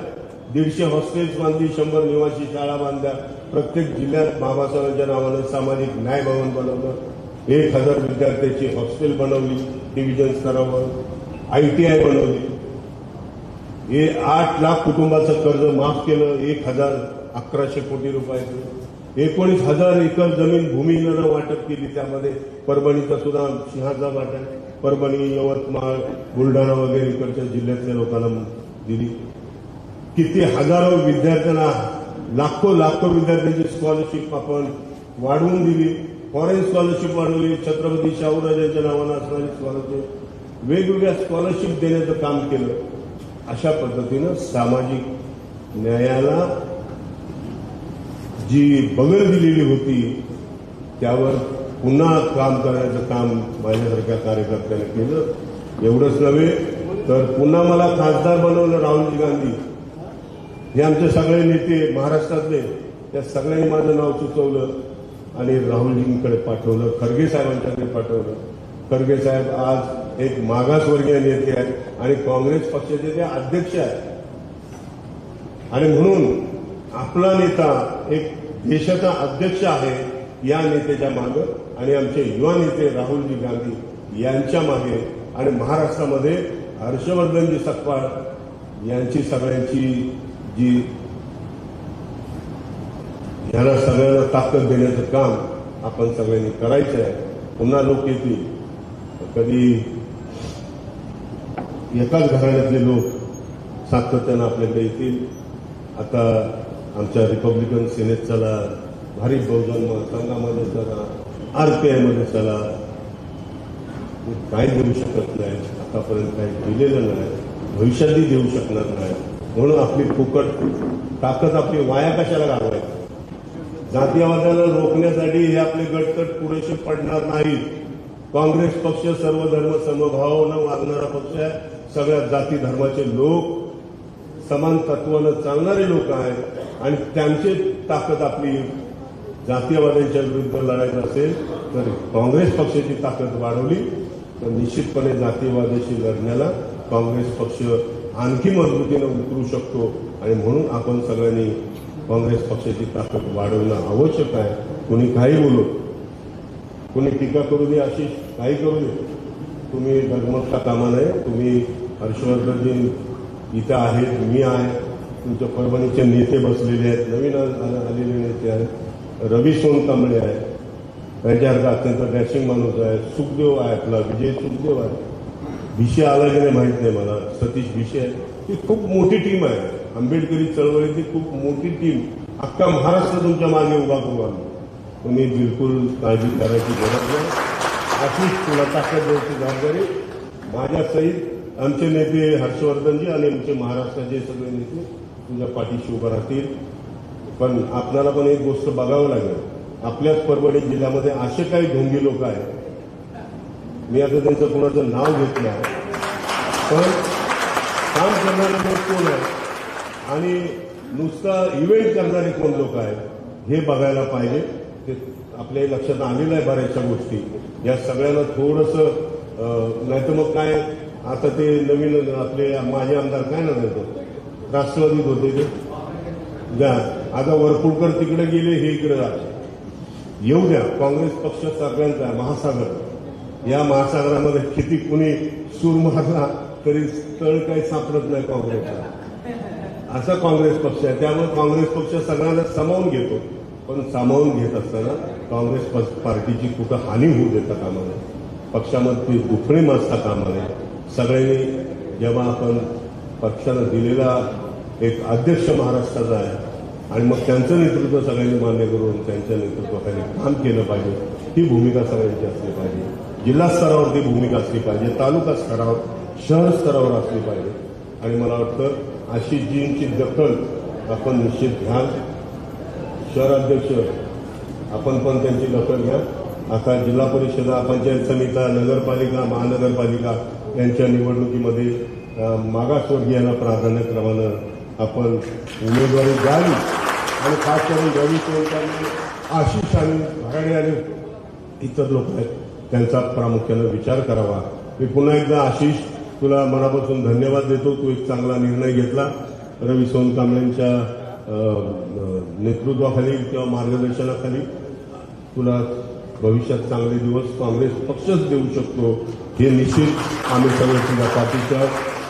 150 हॉस्टेल्स बांधली, 100 निवासी शाळा बांधल्या, प्रत्येक जिल्ह्यात बाबासाहेबांच्या नावानं सामाजिक न्याय भवन बनवलं, 1000 विद्यार्थ्यांची हॉस्टेल बनवली डिव्हिजन स्तरावर, ITI बनवली, 8 लाख कुटुंबाचं कर्ज माफ केलं, 1100 कोटी रुपयाचं, 19,000 एकर जमीन भूमिहीनांना वाटप केली. त्यामध्ये परभणीचा सुद्धा सिंहाचा वाटा आहे. परभणी, यवतमाळ, बुलढाणा वगैरे इकडच्या जिल्ह्यातल्या लोकांना दिली. किती हजारो विद्यार्थ्यांना, लाखो विद्यार्थ्यांची स्कॉलरशिप आपण वाढवून दिली. फॉरेन स्कॉलरशिप वाढवली, छत्रपती शाहूराजांच्या नावानं असणारी स्कॉलरशिप, वेगवेगळ्या स्कॉलरशिप देण्याचं काम केलं. अशा पद्धतीनं सामाजिक न्यायाला जी बगल दिलेली होती त्यावर पुन्हा काम करण्याचं काम माझ्यासारख्या कार्यकर्त्याने केलं. एवढंच नव्हे तर पुन्हा मला खासदार बनवलं राहुलजी गांधी. हे आमचे सगळे नेते महाराष्ट्रातले, त्या सगळ्यांनी माझं नाव सुचवलं आणि राहुलजींकडे पाठवलं, खरगे साहेबांच्याकडे पाठवलं. खरगे साहेब आज एक मागासवर्गीय नेते आहेत आणि काँग्रेस पक्षाचे ते अध्यक्ष आहेत. आणि म्हणून आपला नेता एक देशाचा अध्यक्ष आहे या नेत्याच्या मागे आणि आमचे युवा नेते राहुलजी गांधी यांच्या मागे आणि महाराष्ट्रामध्ये हर्षवर्धनजी सकपाळ यांची सगळ्यांची जी यांना सगळ्यांना ताकद देण्याचं काम आपण सगळ्यांनी करायचं आहे. पुन्हा लोक येतील, कधी एकाच घराण्यातले लोक सातत्यानं आपल्याकडे येतील. आता आमच्या रिपब्लिकन सेनेत चला, भारिप बहुजन संघामध्ये चला, RPI मध्ये चला, काही देऊ शकत नाही, आतापर्यंत काही दिलेलं नाही, भविष्यातही देऊ शकणार नाही. म्हणून आपली फुकट ताकद आपली वाया कशाला घालवायची? जातीयवादाला रोखण्यासाठी हे आपले गटकट पुरेसे पडणार नाहीत. काँग्रेस पक्ष सर्व धर्म समभावानं वागणारा पक्ष आहे. सगळ्या जाती धर्माचे लोक, समान तत्वानं चालणारे लोक आहेत आणि त्यांची ताकद आपली जातीयवाद्यांच्या विरुद्ध लढायचं असेल तर काँग्रेस पक्षाची ताकद वाढवली तर निश्चितपणे जातीयवादाशी लढण्याला काँग्रेस पक्ष आणखी मजबूतीनं उतरू शकतो. आणि म्हणून आपण सगळ्यांनी काँग्रेस पक्षाची ताकद वाढवणं आवश्यक आहे. कोणी काही बोलू, कोणी टीका करू दे, आशिष काही करू दे, तुम्ही डगमगता कामा नये. तुम्ही हर्षवर्धनजी इथं आहेत, मी आहे, तुमच्या परभणीचे नेते बसलेले आहेत, नवीन आलेले नेते आहेत, रवी सोनकांबळे आहे, त्यांच्यासारखा अत्यंत डॅशिंग माणूस आहे, सुखदेव आहे, आपला विजय सुखदेव आहे, भिशे आला की नाही माहीत नाही मला, सतीश भिशे आहे. ही खूप मोठी टीम आहे. आंबेडकरी चळवळीची खूप मोठी टीम, अख्खा महाराष्ट्र तुमच्या मागे उभा करू आम्ही. तुम्ही बिलकुल काळजी करायची गरज नाही. अशीच तुला ताकद द्यायची जबाबदारी माझ्यासहित आमचे नेते हर्षवर्धनजी आणि आमचे महाराष्ट्राचे सगळे नेते तुझ्या पाठीशी उभं राहतील. पण आपल्याला पण एक गोष्ट बघावं लागेल, आपल्याच परभणी जिल्ह्यामध्ये असे काही ढोंगी लोक आहेत, मी आता त्यांचं कोणाचं नाव घेतलं आहे, पण काम करणारे लोक कोण आहे आणि नुसतं इव्हेंट करणारे कोण लोक आहेत हे बघायला पाहिजे. ते आपल्या लक्षात आलेलं आहे बऱ्याचशा गोष्टी. या सगळ्यांना थोडंसं नाहीतर मग काय, आता ते नवीन आपले माझे आमदार काय ना देतो राष्ट्रवादीत होते ते द्या, आता वरपुडकर तिकडे गेले, हे इकडे जाते. येऊ द्या, काँग्रेस पक्ष सगळ्यांचा महासागर. या महासागरामध्ये किती कुणी सूर मारला तरी तळ काही सापडत नाही काँग्रेसला. असा काँग्रेस पक्ष आहे. त्यामुळे काँग्रेस पक्ष सगळ्यांना सामावून घेतो, पण सामावून घेत असताना काँग्रेस पार्टीची कुठं हानी होऊ देता कामा नये, पक्षामध्ये दुखणे माजता कामा नये. सगळ्यांनी जेव्हा आपण पक्षानं दिलेला एक अध्यक्ष महाराष्ट्राचा आहे आणि मग त्यांचं नेतृत्व सगळ्यांनी मान्य करून त्यांच्या नेतृत्वाखाली काम केलं पाहिजे. ही भूमिका सगळ्यांची असली पाहिजे. जिल्हा स्तरावर ती भूमिका असली पाहिजे, तालुका स्तरावर, शहर स्तरावर असली पाहिजे. आणि मला वाटतं आशिषजींची दखल आपण निश्चित घ्याल. शहराध्यक्ष आपण पण त्यांची दखल घ्या. आता जिल्हा परिषदा, पंचायत समित्या, नगरपालिका, महानगरपालिका यांच्या निवडणुकीमध्ये मागासवर्गीयांना प्राधान्यक्रमानं आपण उमेदवारी द्यावी आणि खास करून रवी सोनकांनी, आशिष आणि भराडे आणि इतर लोक आहेत त्यांचा प्रामुख्यानं विचार करावा. मी पुन्हा एकदा आशिष तुला मनापासून धन्यवाद देतो. तू एक चांगला निर्णय घेतला. रवी सोनकांबळेंच्या नेतृत्वाखाली किंवा मार्गदर्शनाखाली तुला भविष्यात चांगले दिवस काँग्रेस पक्षच देऊ शकतो हे निश्चित आम्ही सगळे तुझ्या पाठीच्या.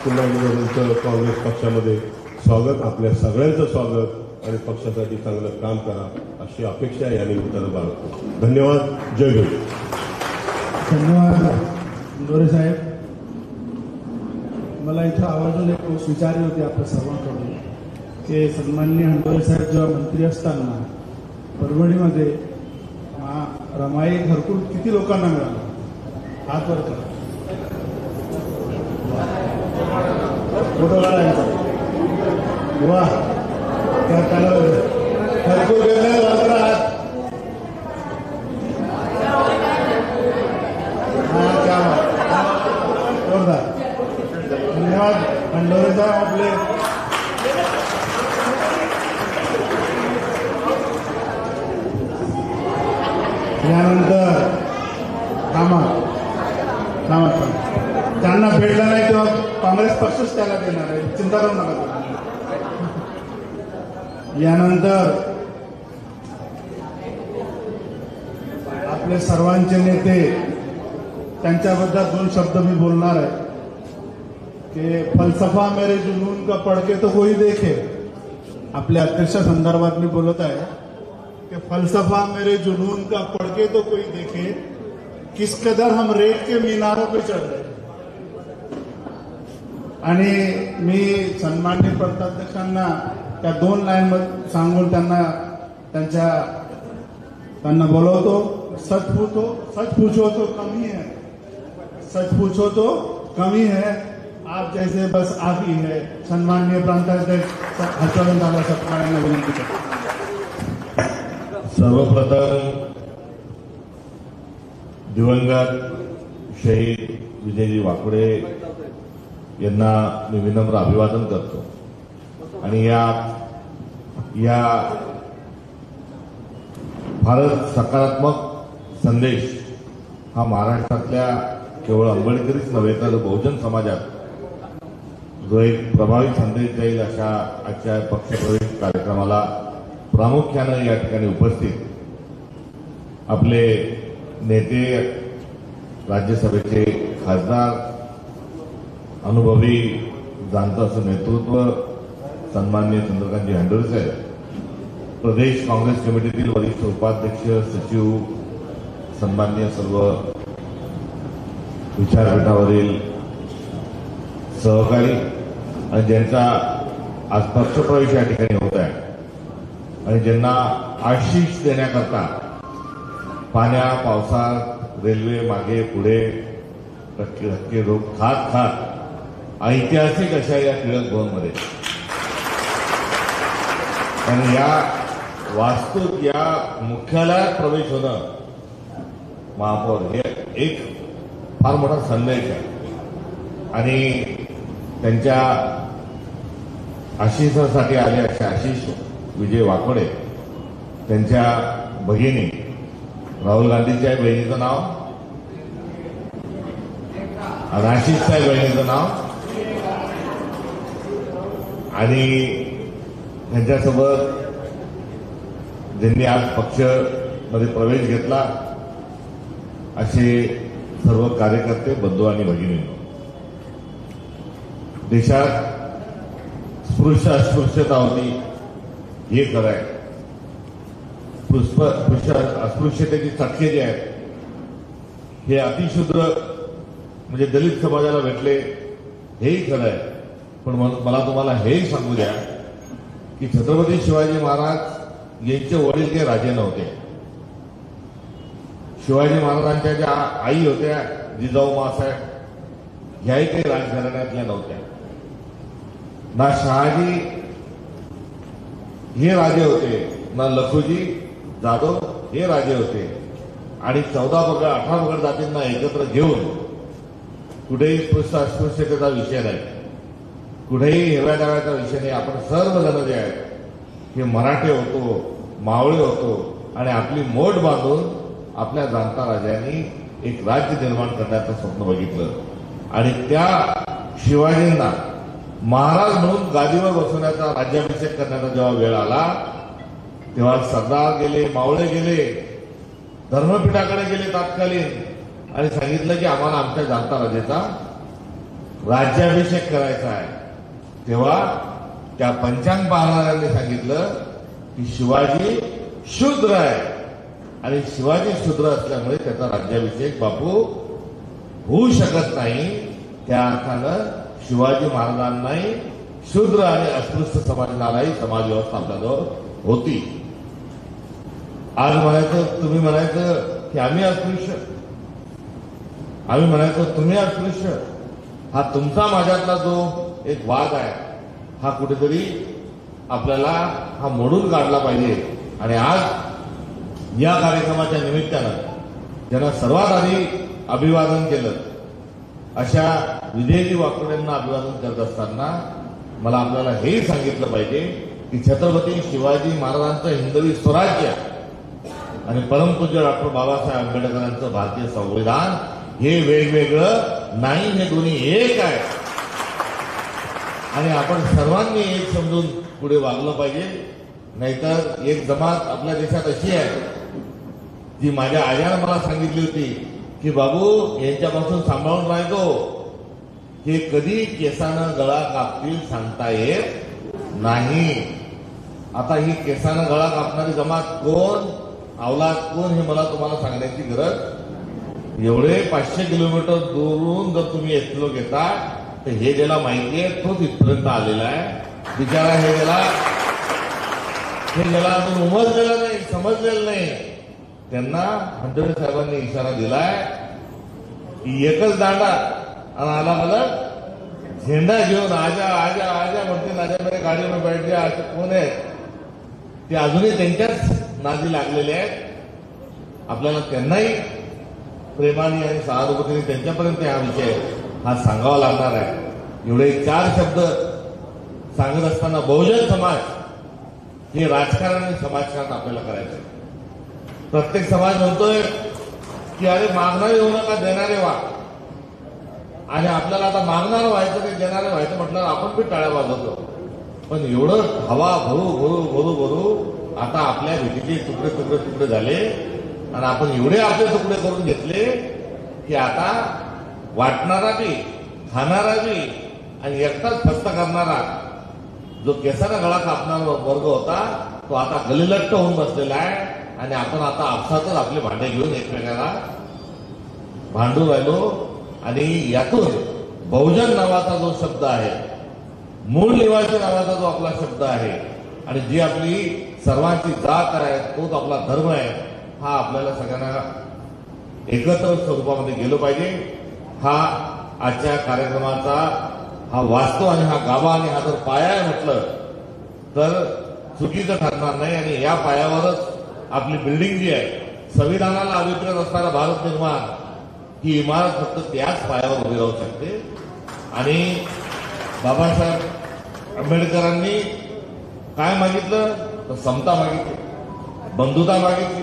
पुन्हा एकदा तुमचं काँग्रेस पक्षामध्ये स्वागत, आपल्या सगळ्यांचं स्वागत आणि पक्षासाठी चांगलं काम करा अशी अपेक्षा या निमित्तानं बाळगतो. धन्यवाद. जय भीम. धन्यवाद गोरे साहेब. मला इथं आवर्जून एक गोष्ट विचारली होती आपल्या सर्वांकडून की सन्माननीय हंडोरे साहेब जेव्हा मंत्री असताना परभणीमध्ये रमाई घरकुल किती लोकांना मिळाला? हात वर करा. फोटो काढायचा. वा, त्या कालावधी घरकुल घेतल्या वाजरा हात. जोरदार धन्यवाद हंडोरे साहेब आपले. यानंतर त्यांना भेटला नाही तेव्हा काँग्रेस पक्षच त्याला देणार आहे, चिंता करू नका. यानंतर आपले सर्वांचे नेते, त्यांच्याबद्दल दोन शब्द मी बोलणार आहे की फलसफा मेरे जुनून का पढ़ के तो कोई देखे. आपल्या अध्यक्षा संदर्भात मी बोलत आहे कि फलसफा मेरे जुनून का पढ़ के तो कोई देखे, किस कदर हम रेत के मीनारों पे चढ़ रहे. आणि मी सन्माननीय प्रदेशाध्यक्षांना त्या दोन लाईन सांगून त्यांना बोलवतो. सच पूछो तो कमी है, सच पूछो तो कमी है, आप जैसे बस आप ही है. सन्माननीय प्रांताध्यक्ष हर्षवर्धन दादा सपकाळ यांना विनंती करतो. सर्वप्रथम दिवंगत शहीद विजयजी वाकुडे यांना मी विनम्र अभिवादन करतो आणि या फारच सकारात्मक संदेश हा महाराष्ट्रातल्या केवळ आंबेडकरीच नव्हे तर बहुजन समाजात जो एक प्रभावी संदेश देईल अशा आजच्या पक्षप्रवेश कार्यक्रमाला प्रामुख्यानं या ठिकाणी उपस्थित आपले नेते, राज्यसभेचे खासदार, अनुभवी जाणतं असं नेतृत्व सन्माननीय चंद्रकांतजी हंडोरे साहेब, प्रदेश काँग्रेस कमिटीतील वरिष्ठ उपाध्यक्ष, सचिव, सन्माननीय सर्व विचारपीठावरील सहकारी आणि ज्यांचा आज पक्षप्रवेश या ठिकाणी होत आहे आणि ज्यांना आशीष देण्याकरता पाण्या पावसात रेल्वे मागे पुढे धक्के रोग खात ऐतिहासिक अशा या टिळक भवनमध्ये आणि या वास्तूत या मुख्यालयात प्रवेश होणं महापौर हे एक फार मोठा संदेश आहे. आणि त्यांच्या आशिषासाठी आले असे आशिष विजय वाकोडे त्यांच्या भगिनी राहुल गांधीच्या बहिणीचं नाव आणि आशिषच्या बहिणीचं नाव आणि त्यांच्यासोबत ज्यांनी आज पक्षामध्ये प्रवेश घेतला असे सर्व कार्यकर्ते बंधू आणि भगिनींनो, देशात स्पृश्य अस्पृश्यता होती हे खरं आहे. अस्पृश्यतेची चटके जे आहेत हे अतिशूद्र म्हणजे दलित समाजाला भेटले हेही खरं आहे. पण मला तुम्हाला हेही सांगू द्या की छत्रपती शिवाजी महाराज यांचे वडील काही राजे नव्हते. शिवाजी महाराजांच्या ज्या आई होत्या जिजाऊ मासाहेब ह्याही काही राजघराण्यातल्या नव्हत्या. ना शहाजी हे राजे होते, ना लखुजी जाधव हे राजे होते. आणि 14 पगड 18 पगड जातींना एकत्र घेऊन कुठेही अस्पृश्यतेचा विषय नाही, कुठेही हिरव्या डाव्याचा विषय नाही. आपण सर्वजण जे आहेत हे मराठे होतो, मावळे होतो आणि आपली मोठ बांधून आपल्या जाणता राजांनी एक राज्य निर्माण करण्याचं स्वप्न बघितलं. आणि त्या शिवाजींना महाराज म्हणून गादीवर बसवण्याचा, राज्याभिषेक करण्याचा जेव्हा वेळ आला तेव्हा सरदार गेले, मावळे गेले, धर्मपीठाकडे गेले तात्कालीन आणि सांगितलं की आम्हाला आमच्या जाणता राजाचा राज्याभिषेक करायचा आहे. तेव्हा त्या पंचांग पाहणाऱ्यांनी सांगितलं की शिवाजी शूद्र आहे आणि शिवाजी शूद्र असल्यामुळे त्याचा राज्याभिषेक बापू होऊ शकत नाही. त्या अर्थानं शिवाजी महाराजांनाही शूद्र आणि अस्पृश्य समाजालाही समाज व्यवस्था आपल्याजवळ होती. आज म्हणायचं, तुम्ही म्हणायचं की आम्ही अस्पृश्य, आम्ही म्हणायचं तुम्ही अस्पृश्य. हा तुमचा माझ्यातला जो एक वाद आहे हा कुठेतरी आपल्याला हा मोडून काढला पाहिजे. आणि आज या कार्यक्रमाच्या निमित्तानं ज्यांना सर्वात आधी अभिवादन केलं अशा विजयजी वाकोडेंना अभिवादन करत असताना मला आपल्याला हेही सांगितलं पाहिजे की छत्रपती शिवाजी महाराजांचं हिंदवी स्वराज्य आणि परमपूज्य डॉक्टर बाबासाहेब आंबेडकरांचं भारतीय संविधान हे वेगवेगळं नाही, हे दोन्ही एक आहे. आणि आपण सर्वांनी एक समजून पुढे वागलं पाहिजे. नाहीतर एक जमात आपल्या देशात अशी आहे जी माझ्या आईनं मला सांगितली होती की बाबू यांच्यापासून सांभाळून राहायचो, हे कधी केसानं गळा कापतील सांगता येत नाही. आता ही केसानं गळा कापणारी जमात कोण, अवलाद कोण, हे मला तुम्हाला सांगण्याची गरज. एवढे 500 किलोमीटर दूरून जर तुम्ही एथलो घेता तर हे ज्याला माहिती आहे तोच इथपर्यंत आलेला आहे. बिचारा हे ज्याला अजून उमजलेलं नाही, समजलेलं नाही, त्यांना फडणवीस साहेबांनी इशारा दिलाय की एकच दांडा आणि आला मला झेंडा घेऊन आजा आजा आजा म्हणते, माझ्या मेरे गाडी में बैठ गया, असे कोण आहेत ते अजूनही त्यांच्याच नादी लागलेले आहेत. आपल्याला त्यांनाही प्रेमाने आणि सहानुभूतीने त्यांच्यापर्यंत हा विषय हा सांगावा लागणार आहे. एवढे 4 शब्द सांगत असताना बहुजन समाज हे राजकारण आणि समाजकारण आपल्याला करायचं. प्रत्येक समाज म्हणतोय की अरे मागणारे होऊ नका, देणारे व्हा. आणि आपल्याला आता मागणार व्हायचं ते देणारे व्हायचं म्हटलं आपण बी टाळ्या वाजवतो. पण एवढं हवा भरू भरू भरू भरू आता आपल्या भीतीचे तुकडे तुकडे तुकडे झाले आणि आपण एवढे आपले तुकडे करून घेतले की आता वाटणारा बी, खाणारा बी आणि एकटाच फस्त करणारा जो केसाला गळा कापणारा वर्ग होता तो आता गलिलट्ट होऊन बसलेला आहे. आणि आपण आता आपसातच आपले भांडे घेऊन एकमेकाला भांडू राहिलो. आणि यातून बहुजन नावाचा जो शब्द आहे, मूळ निवासी नावाचा जो आपला शब्द आहे आणि जी आपली सर्वांची जात आहे, तोच आपला धर्म आहे, हा आपल्याला सगळ्यांना एकत्र स्वरूपामध्ये गेलो पाहिजे. हा आजच्या कार्यक्रमाचा हा वास्तव आणि हा गाभा आणि हा जर पाया आहे म्हटलं तर चुकीचं ठरणार नाही आणि या पायावरच आपली बिल्डिंग जी आहे, संविधानाला अभिप्रेत असणारा भारत निर्माण ही इमारत फक्त त्याच पायावर उभी राहू शकते. आणि बाबासाहेब आंबेडकरांनी काय मागितलं तर समता मागितली, बंधुता मागितली,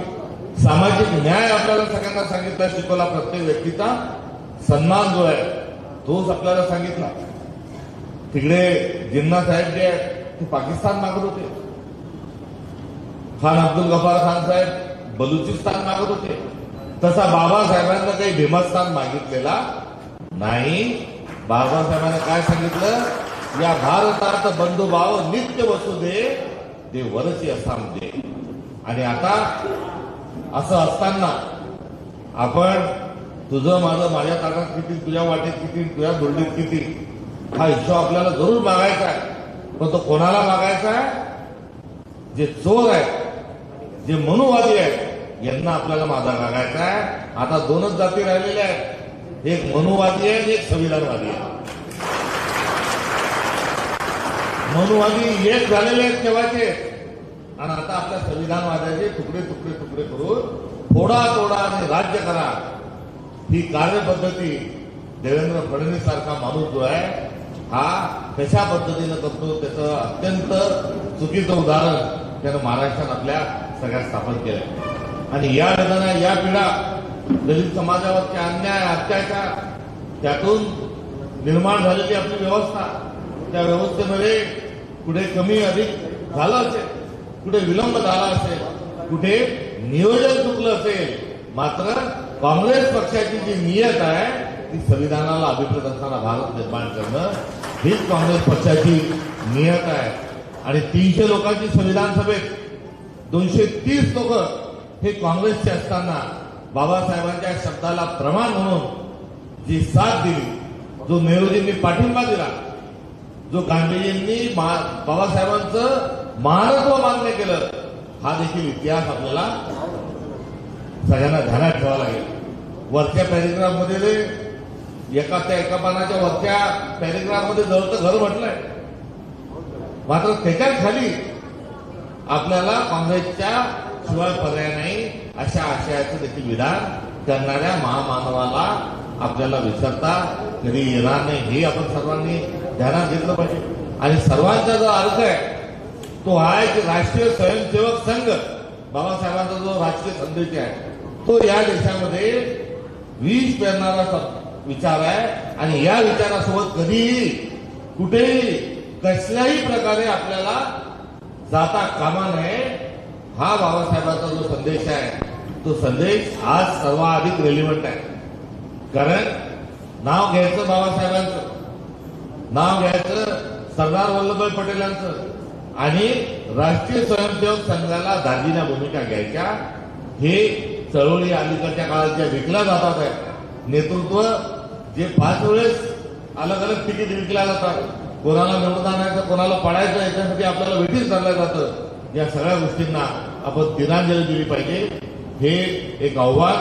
सामाजिक न्याय आपल्याला सगळ्यांना सांगितला, शिकवला. प्रत्येक व्यक्तीचा सन्मान जो आहे तोच आपल्याला सांगितला. तिकडे जिन्ना साहेब जे आहेत ते पाकिस्तान मागत होते, खान अब्दुल गफार खान साहेब बलुचिस्तान मागत होते. तसा बाबासाहेबांना काही भीमस्थान मागितलेला नाही. बाबासाहेबांना काय सांगितलं, या भारतात बंधुभाव नित्य वसू दे, ते वरची असाम दे. आणि आता असं असताना आपण तुझं माझं, माझ्या ताटात किती, तुझ्या वाटेत किती, तुझ्या दुर्डीत किती, हा हिशोब आपल्याला जरूर मागायचा आहे. पण तो कोणाला मागायचा आहे? जे चोर आहेत, जे मनुवादी आहेत, यांना आपल्याला मागा मागायचा आहे. आता दोनच जाती राहिलेल्या आहेत, एक मनुवादी आहे आणि एक संविधानवादी आहे. मनुवादी एक झालेले आहेत तेव्हाचे, आणि आता आपल्या संविधानवाद्याचे तुकडे तुकडे तुकडे करून फोडा तोडा आणि राज्य करा, ही कार्यपद्धती देवेंद्र फडणवीस सारखा माणूस जो आहे हा कशा पद्धतीनं करतो त्याचं अत्यंत चुकीचं उदाहरण त्यानं महाराष्ट्रात आपल्या सगळ्यात स्थापन केलं. आणि या वेदना, या पीडा, दलित समाजावरचे अन्याय, अत्याचार, त्यातून निर्माण झालेली आपली व्यवस्था, त्या व्यवस्थेमध्ये कुठे कमी अधिक झालं असेल, कुठे विलंब झाला असेल, कुठे नियोजन चुकलं असेल, मात्र काँग्रेस पक्षाची जी नियत आहे ती संविधानाला अभिप्रेत असणारा भारत निर्माण करणं हीच काँग्रेस पक्षाची नियत आहे. आणि 300 लोकांची संविधान सभेत 230 लोक हे काँग्रेसचे असताना बाबासाहेबांच्या शब्दाला प्रमाण म्हणून जी साथ दिली, जो नेहरूजींनी पाठिंबा दिला, जो गांधीजींनी बाबासाहेबांचं महारत्व मान्य केलं, हा देखील इतिहास आपल्याला सगळ्यांना ध्यानात ठेवावा लागेल. वरच्या पॅरेग्राफमध्ये एका पानाच्या वरच्या पॅरेग्राफमध्ये जवळचं घर म्हटलंय, मात्र त्याच्यात खाली आपल्याला काँग्रेसच्या शिवाय पर्याय नाही अशा आशयाचं देखील विधान करणाऱ्या महामानवाला आपल्याला विसरता कधी येणार नाही, हे आपण सर्वांनी ध्यानात घेतलं पाहिजे. आणि सर्वांचा जो अर्थ आहे तो आहे की राष्ट्रीय स्वयंसेवक संघ, बाबासाहेबांचा जो राजकीय संदेश आहे तो या देशामध्ये विष पेरणारा विचार आहे. आणि या विचारासोबत कधीही कुठेही कसल्याही प्रकारे आपल्याला जाता कामा नये, हा बाबासाहेबांचा जो संदेश आहे तो संदेश आज सर्वाधिक रेलिव्हंट आहे. कारण नाव घ्यायचं बाबासाहेबांचं, नाव घ्यायचं सरदार वल्लभभाई पटेलांचं, आणि राष्ट्रीय स्वयंसेवक संघाला दार्जिन्या भूमिका घ्यायच्या. हे चळवळी अलीकडच्या काळात ज्या विकल्या जातात आहे, नेतृत्व जे 5 वेळेस अलग अलग तिकीट विकल्या जातात, कोणाला निवडून आणायचं, कोणाला पडायचं, याच्यासाठी आपल्याला वेटीस धरलं जातं. या सगळ्या गोष्टींना आपण तिलांजली दिली पाहिजे. हे एक आव्हान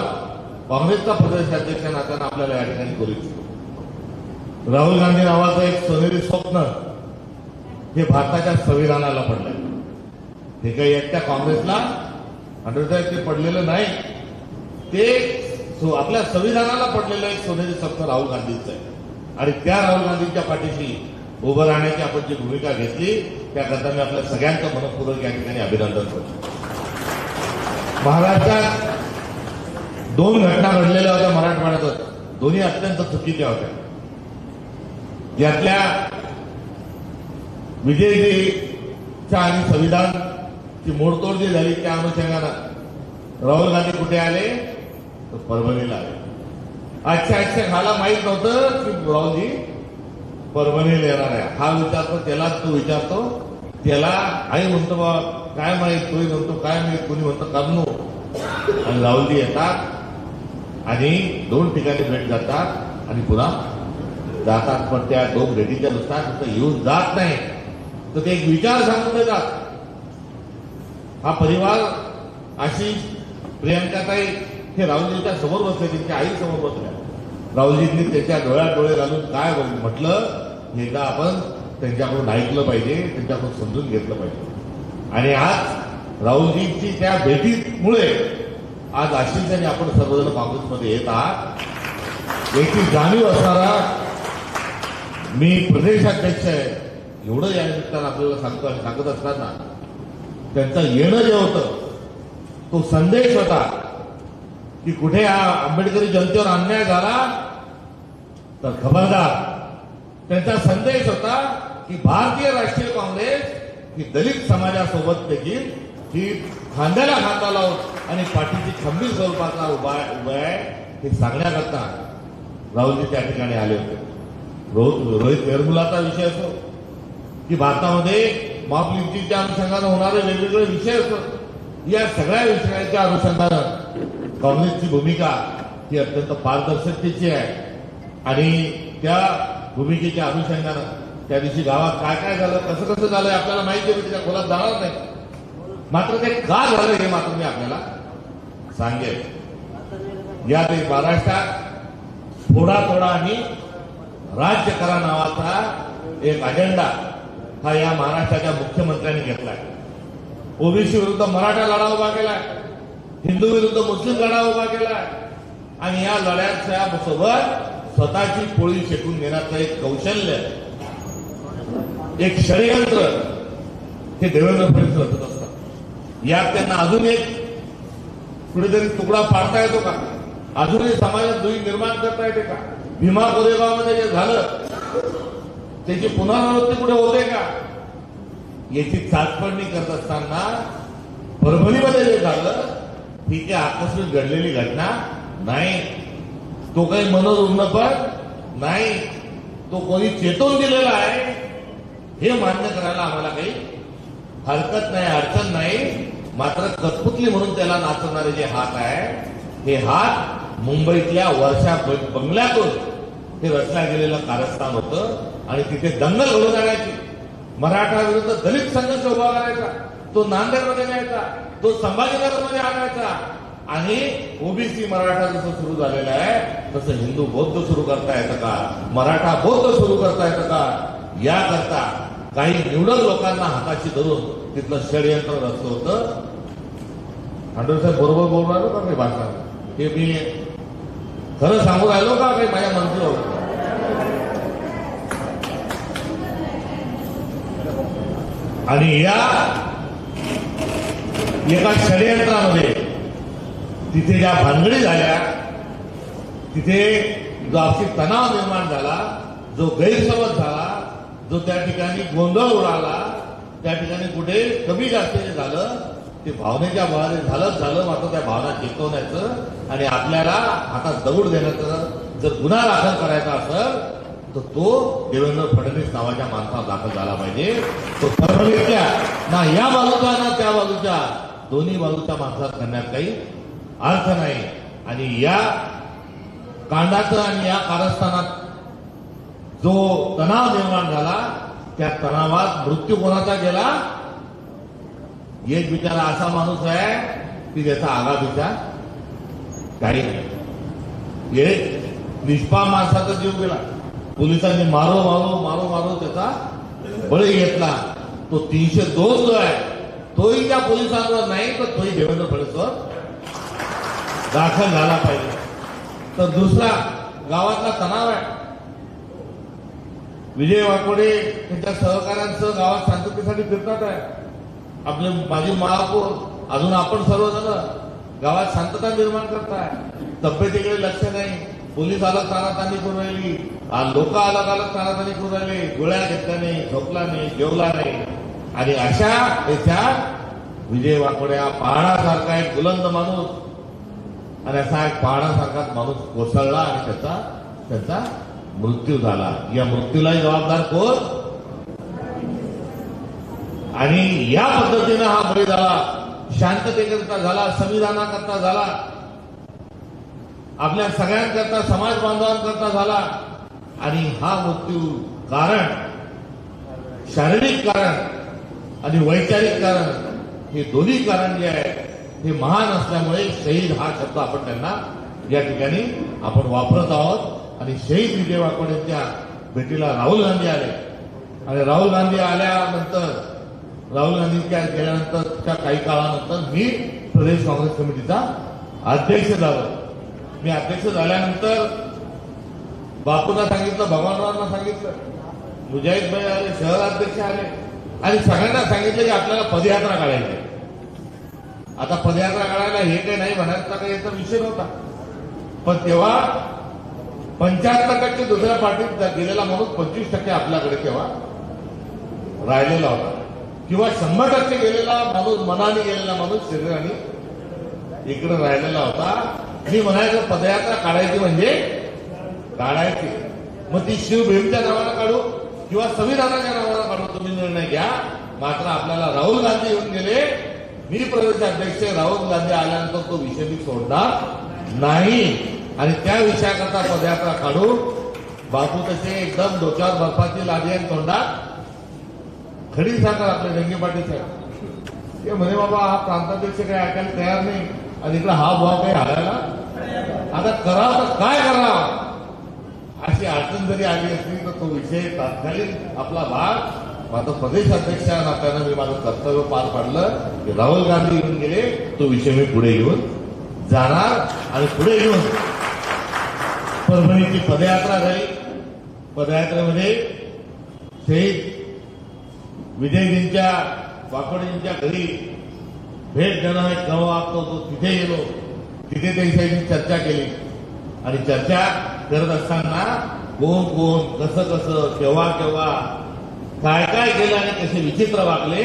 काँग्रेसचा प्रदेशाध्यक्ष नात्यानं आपल्याला या ठिकाणी करू इच्छितो. राहुल गांधी नावाचं एक सोनेरी स्वप्न हे भारताच्या संविधानाला पडलंय. हे काही एकट्या काँग्रेसला ते पडलेलं नाही, ते आपल्या संविधानाला पडलेलं एक सोनेरी स्वप्न राहुल गांधींचं आहे. आणि त्या राहुल गांधींच्या पाठीशी उभं राहण्याची आपण जी भूमिका घेतली त्याकरता मी आपल्या सगळ्यांचं मनपूर्वक या ठिकाणी अभिनंदन करतो. महाराष्ट्रात 2 घटना घडलेल्या होत्या मराठवाड्यात, दोन्ही अत्यंत चुकीच्या होत्या. यातल्या विजयजीच्या आणि संविधानची मोडतोड जी झाली त्या अनुषंगानं राहुल गांधी कुठे आले तर परभणीला आले. अच्छा मला माहित नव्हतं की राहुलजी परभणीला येणार आहे. हा विचारतो त्यालाच तो विचारतो, त्याला आई म्हणतो बा काय माहित, तोही म्हणतो काय माहित, कोणी म्हणतो कामनो. आणि राहुलजी येतात आणि 2 ठिकाणी भेट जातात आणि पुन्हा जातात. पण त्या 2 भेटीच्या नुसार नुसतं येऊन जात नाही तर ते एक विचार सांगून देतात. हा परिवार आशिष, प्रियंकाताई हे राहुलजींच्या समोर बसले, त्यांच्या आई समोर बसल्या. राहुलजींनी त्याच्या डोळ्यात डोळे घालून काय म्हटलं हे एकदा आपण त्यांच्याकडून ऐकलं पाहिजे, त्यांच्याकडून समजून घेतलं पाहिजे. आणि आज राहुलजींची त्या भेटीमुळे आज आशिषाने आपण सर्वजण काँग्रेसमध्ये येत आहात याची जाणीव असणारा मी प्रदेशाध्यक्ष आहे एवढं या निमित्तानं आपल्याला सांगतो आणि सांगत असताना त्यांचं येणं जे होतं तो संदेश होता की कुठे हा आंबेडकरी जनतेवर अन्याय झाला तर खबरदार. त्यांचा संदेश होता की भारतीय राष्ट्रीय काँग्रेस ही दलित समाजासोबत देखील ही खांद्याला खांदा लावून आणि पाठीची खंबीर स्वरूपाचा उभा आहे हे सांगण्याकरता राहुलजी त्या ठिकाणी आले होते. रोहित वेरमुलाचा विषय असो की भारतामध्ये मॉब लिंचिंगच्या अनुषंगानं होणारे वेगवेगळे विषय असो या सगळ्या विषयाच्या अनुषंगानं काँग्रेसची भूमिका ही अत्यंत पारदर्शकतेची आहे आणि त्या भूमिकेच्या अनुषंगानं त्या दिवशी गावात काय काय झालं कसं कसं झालं आपल्याला माहिती आहे त्याच्या खोलात जाणार नाही. मात्र ते का झालं हे मात्र मी आपल्याला सांगेल. या ते महाराष्ट्रात थोडा आणि राज्य करा नावाचा एक अजेंडा हा या महाराष्ट्राच्या मुख्यमंत्र्यांनी घेतलाय. ओबीसी विरुद्ध मराठा लढा उभा केलाय, हिंदू विरुद्ध मुस्लिम लढा उभा केलाय आणि या लढ्याच्या सोबत स्वतःची पोळी शेकून घेण्याचं एक कौशल्य एक षडयंत्र हे देवेंद्र फडणवीस रचत असतात. यात त्यांना अजून एक कुठेतरी तुकडा पाडता येतो का, अजूनही समाजात दुई निर्माण करता येते का, भीमा कोरेगावमध्ये जे झालं त्याची पुनरावृत्ती कुठे होते का याची चाचपणी करत असताना परभणीमध्ये जे झालं ही काही आकस्मिक घडलेली घटना नाही. तो काही मनोरुग्णपण नाही, तो कोणी चेतवून दिलेला आहे हे मान्य करायला आम्हाला काही हरकत नाही, अडचण नाही. मात्र कठपुतली म्हणून त्याला नाचवणारे जे हात आहे हे हात मुंबईतल्या वर्षा बंगल्यातून हे रचल्या गेलेलं कारस्थान होतं आणि तिथे दंगल घडून आणायची, मराठा विरुद्ध दलित संघर्ष उभा करायचा, तो नांदेडमध्ये न्यायचा, तो संभाजीनगरमध्ये आणायचा आणि ओबीसी मराठा जसं सुरू झालेलं आहे तसं हिंदू बौद्ध सुरू करता येतं का, मराठा बौद्ध सुरू करता येतं का याकरता काही निवडक लोकांना हाताशी धरून तिथलं षडयंत्र रचलं होतं. आंडोळे साहेब बरोबर बोलणार का काही भाषा हे मी खरं सांगू राहिलो का काही माझ्या मंत्री होत. आणि या एका षडयंत्रामध्ये तिथे ज्या भानगडी झाल्या तिथे जो आपसी तणाव निर्माण झाला, जो गैरसमज झाला, जो त्या ठिकाणी गोंधळ उडाला, त्या ठिकाणी कुठे कमी जास्तीने झालं ते भावनेच्या बळाने झालं. मात्र त्या भावना टिकवण्याचं आणि आपल्याला हातात दगड देण्याचं जर गुन्हा दाखल करायचा असेल तर तो देवेंद्र फडणवीस नावाच्या माणसाला दाखल झाला पाहिजे. तो परभणीतल्या ना या बाजूचा ना त्या बाजूच्या दोन्ही बाजूच्या माणसात करण्यात काही अर्थ नाही. आणि या कांडाचं आणि या कारस्थानात जो तणाव निर्माण झाला त्या तणावात मृत्यू कोणाचा गेला, एक बिचारा असा माणूस आहे की ज्याचा आगा विचार काही नाही. एक निष्पाप माणसाचा जीव गेला, पोलिसांनी मारो त्याचा बळी घेतला. तो 302 जो आहे तोही त्या पोलिसांवर नाही तर तोही देवेंद्र फडणवीसवर दाखल झाला पाहिजे. तर दुसरा गावातला तणाव आहे, विजय वाकोडे त्यांच्या सहकाऱ्यांसह गावात शांततेसाठी फिरतात आहे. आपले माजी महापौर अजून आपण सर्वजण गावात शांतता निर्माण करताय. तब्येतीकडे लक्ष नाही, पोलीस अलग तानातानी करून राहिली, लोक अलग तानातानी करून राहिले, गोळ्या घेतल्या नाही, झोपला नाही, जेवला नाही. आणि अशा याच्यात विजय वाकोडे हा पहाडासारखा एक बुलंद माणूस आणि असा एक पहाडासारखा माणूस कोसळला आणि त्याचा मृत्यू झाला. या मृत्यूला जबाबदार कोण? आणि या पद्धतीनं हा बळी झाला, शांततेकरता झाला, संविधानाकरता झाला, आपल्या सगळ्यांकरता, समाज बांधवांकरता झाला. आणि हा मृत्यू कारण शारीरिक कारण आणि वैचारिक कारण हे दोन्ही कारण जे आहे हे महान असल्यामुळे शहीद हा शब्द आपण त्यांना या ठिकाणी आपण वापरत आहोत. आणि शहीद विजय वाकोडेंच्या भेटीला राहुल गांधी आले आणि राहुल गांधी आल्यानंतर राहुल गांधी गेल्यानंतरच्या काही काळानंतर मी प्रदेश काँग्रेस कमिटीचा अध्यक्ष झालो. मी अध्यक्ष झाल्यानंतर बापूंना सांगितलं, भगवानरावांना सांगितलं, मुजाहिद भाई आले, शहराध्यक्ष आले आणि सगळ्यांना सांगितलं की आपल्याला पदयात्रा काढायची. आता पदयात्रा काढायला हे काही नाही म्हणायचा काही याचा विषय नव्हता. पण तेव्हा 75% दुसऱ्या पार्टीत गेलेला माणूस 25% आपल्याकडे तेव्हा राहिलेला होता, किंवा 100% गेलेला माणूस, मनाने गेलेला माणूस शरीराने इकडे राहिलेला होता. मी म्हणायचं पदयात्रा काढायची म्हणजे काढायची, मग ती शिवभीमच्या नावानं काढू किंवा संविधानाच्या नावानं काढू, तुम्ही निर्णय घ्या. मात्र आपल्याला राहुल गांधी येऊन गेले, मी प्रदेशाध्यक्ष, राहुल गांधी आल्यानंतर तो विषय मी सोडणार नाही आणि त्या विषयाकरता पदयात्रा काढू. बापू तसे एकदम डोक्यावर बर्फाची लादी आणि तोंडात खडी साखर आपले रंगे पाटील साहेब ते म्हणे, बाबा हा प्रांताध्यक्ष काही ऐकायला तयार नाही आणि इकडे हा बुवा काही हारायला, आता करावं तर काय करावं अशी अडचण जरी आली असली तर तो विषय तात्कालिक आपला भाग. मात्र प्रदेशाध्यक्षा नात्यानं मी माझं कर्तव्य पार पाडलं की राहुल गांधी येऊन गेले, तो विषय मी पुढे घेऊन जाणार आणि पुढे घेऊन परभणीची पदयात्रा झाली. पदयात्रेमध्ये शहीद विजयजींच्या, वाकोडजींच्या घरी भेट देणं एक गव असतो, तो तिथे गेलो, तिथे त्यांच्याशी चर्चा केली आणि चर्चा करत असताना कोण कोण कसं कसं केव्हा केव्हा काय काय केलं आणि कसे विचित्र वागले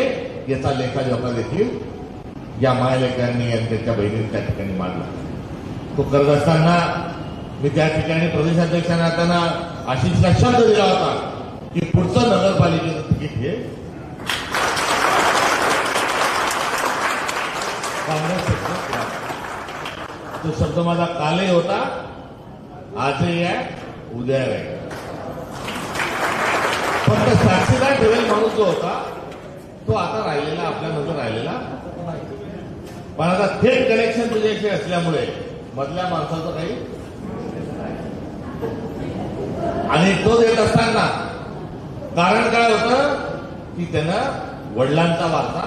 याचा लेखाजोखा देखील या मायलेकरांनी आणि त्यांच्या बहिणींनी त्या ठिकाणी मांडला. तो करत असताना मी त्या ठिकाणी प्रदेशाध्यक्षांना आता आशिषला शब्द दिला होता की पुढचं नगरपालिकेचं तिकीट हे काँग्रेस. तो शब्द माझा कालही होता, आजही आहे, उद्या आहे. फक्त साक्षीदार ठेवेल माणूस जो होता तो आता राहिलेला, आपल्यामध्ये राहिलेला नाही. पण आता थेट कनेक्शन तुझ्याशी असल्यामुळे मधल्या माणसाचं काही आणि तो देत असताना कारण काय होतं की त्यानं वडिलांचा वारसा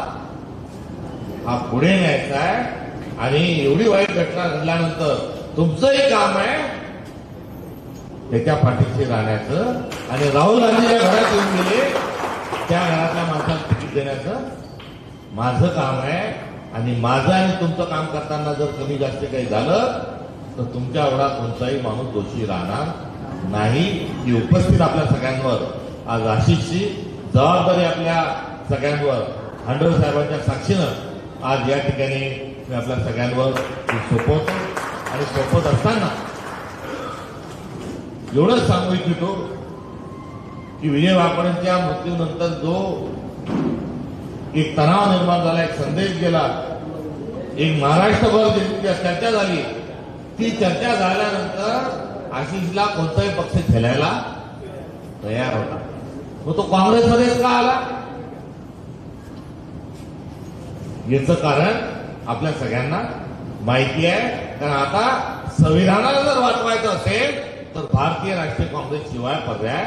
हा पुढे न्यायचा आहे आणि एवढी वाईट घटना घडल्यानंतर तुमचंही काम आहे त्याच्या पाठीशी राहण्याचं आणि राहुल गांधी ज्या घरात येऊन गेले त्या घरातल्या माणसाला तिकीट देण्याचं माझं काम आहे. आणि माझं आणि तुमचं काम करताना जर कमी जास्त काही झालं तर तुमच्या एवढा कोणताही माणूस दोषी राहणार नाही. ही उपस्थित आपल्या सगळ्यांवर आज आशिषची जबाबदारी आपल्या सगळ्यांवर हांडोळे साहेबांच्या साक्षीनं आज या ठिकाणी मी आपल्या सगळ्यांवर सोपवतो. आणि सोपवत असताना एवढंच सांगू इच्छितो की विजय वाकडेंच्या मृत्यूनंतर जो एक तणाव निर्माण झाला, एक संदेश गेला, एक महाराष्ट्रभर जी चर्चा झाली, ती चर्चा झाल्यानंतर आशिषला कोणताही पक्ष खेळायला तयार होता. मग तो काँग्रेसमध्येच का आला याचं कारण आपल्या सगळ्यांना माहिती आहे. कारण आता संविधानाला जर वाचवायचं असेल तर भारतीय राष्ट्रीय काँग्रेस शिवाय पर्याय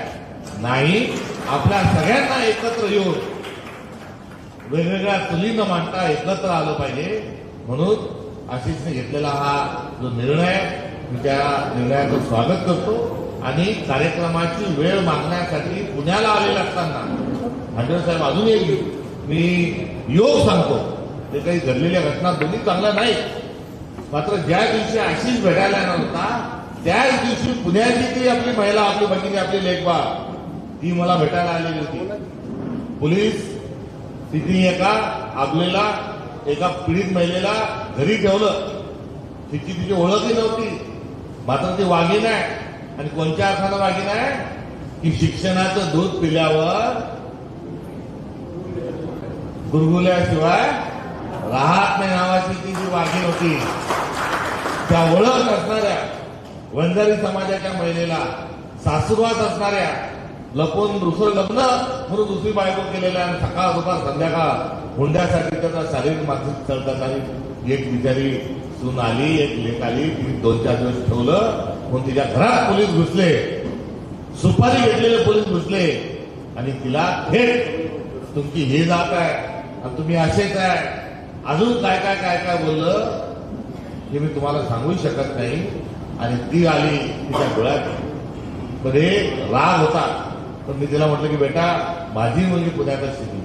नाही. आपल्या सगळ्यांना एकत्र येऊन वेगवेगळ्या चुली न मांडता एकत्र आलं पाहिजे. म्हणून आशिषने घेतलेला हा जो निर्णय, मी त्या निर्णयाचं स्वागत करतो. आणि कार्यक्रमाची वेळ मागण्यासाठी पुण्याला आलेला असताना हांडोळे साहेब अजून एक मी योग सांगतो, ते काही घडलेल्या घटना दोन्ही चांगल्या नाहीत. मात्र ज्या दिवशी आशिष भेटायला येणार होता त्याच दिवशी पुण्याची ती आपली महिला, आपली भगिनी, आपली लेखबा ती मला भेटायला आलेली होती. पोलीस तिथे एका आपल्याला एका पीडित महिलेला घरी ठेवलं. तिची ओळखही नव्हती, मात्र ती वाघीण आहे. आणि कोणत्या अर्थानं वाघीण आहे की शिक्षणाचं दूध पिल्यावर गुरगुल्याशिवाय राहत नाही नावाची ती जी वाघीण होती. त्या ओळख असणाऱ्या वंजारी समाजाच्या महिलेला, सासुरवास असणाऱ्या, लपून दुसरं लग्न म्हणून दुसरी बायको केलेल्या आणि सकाळ दुपार संध्याकाळ हुंड्यासाठी त्याचा शारीरिक मानसिक छळ करणारी एक बिचारी सून आली, एक लेक आली. तिने 2-4 दिवस ठेवलं. मग तिच्या घरात पोलीस घुसले, सुपारी घेतलेले पोलीस घुसले आणि तिला थेट तुमची ही जात आहे, आणि तुम्ही असेच आहे, अजून काय काय काय काय बोललं हे मी तुम्हाला सांगू शकत नाही. आणि ती आली तिच्या डोळ्यात मध्ये राग होता. तर मी तिला म्हटलं की बेटा, माझी मुलगी पुण्यातच शिकली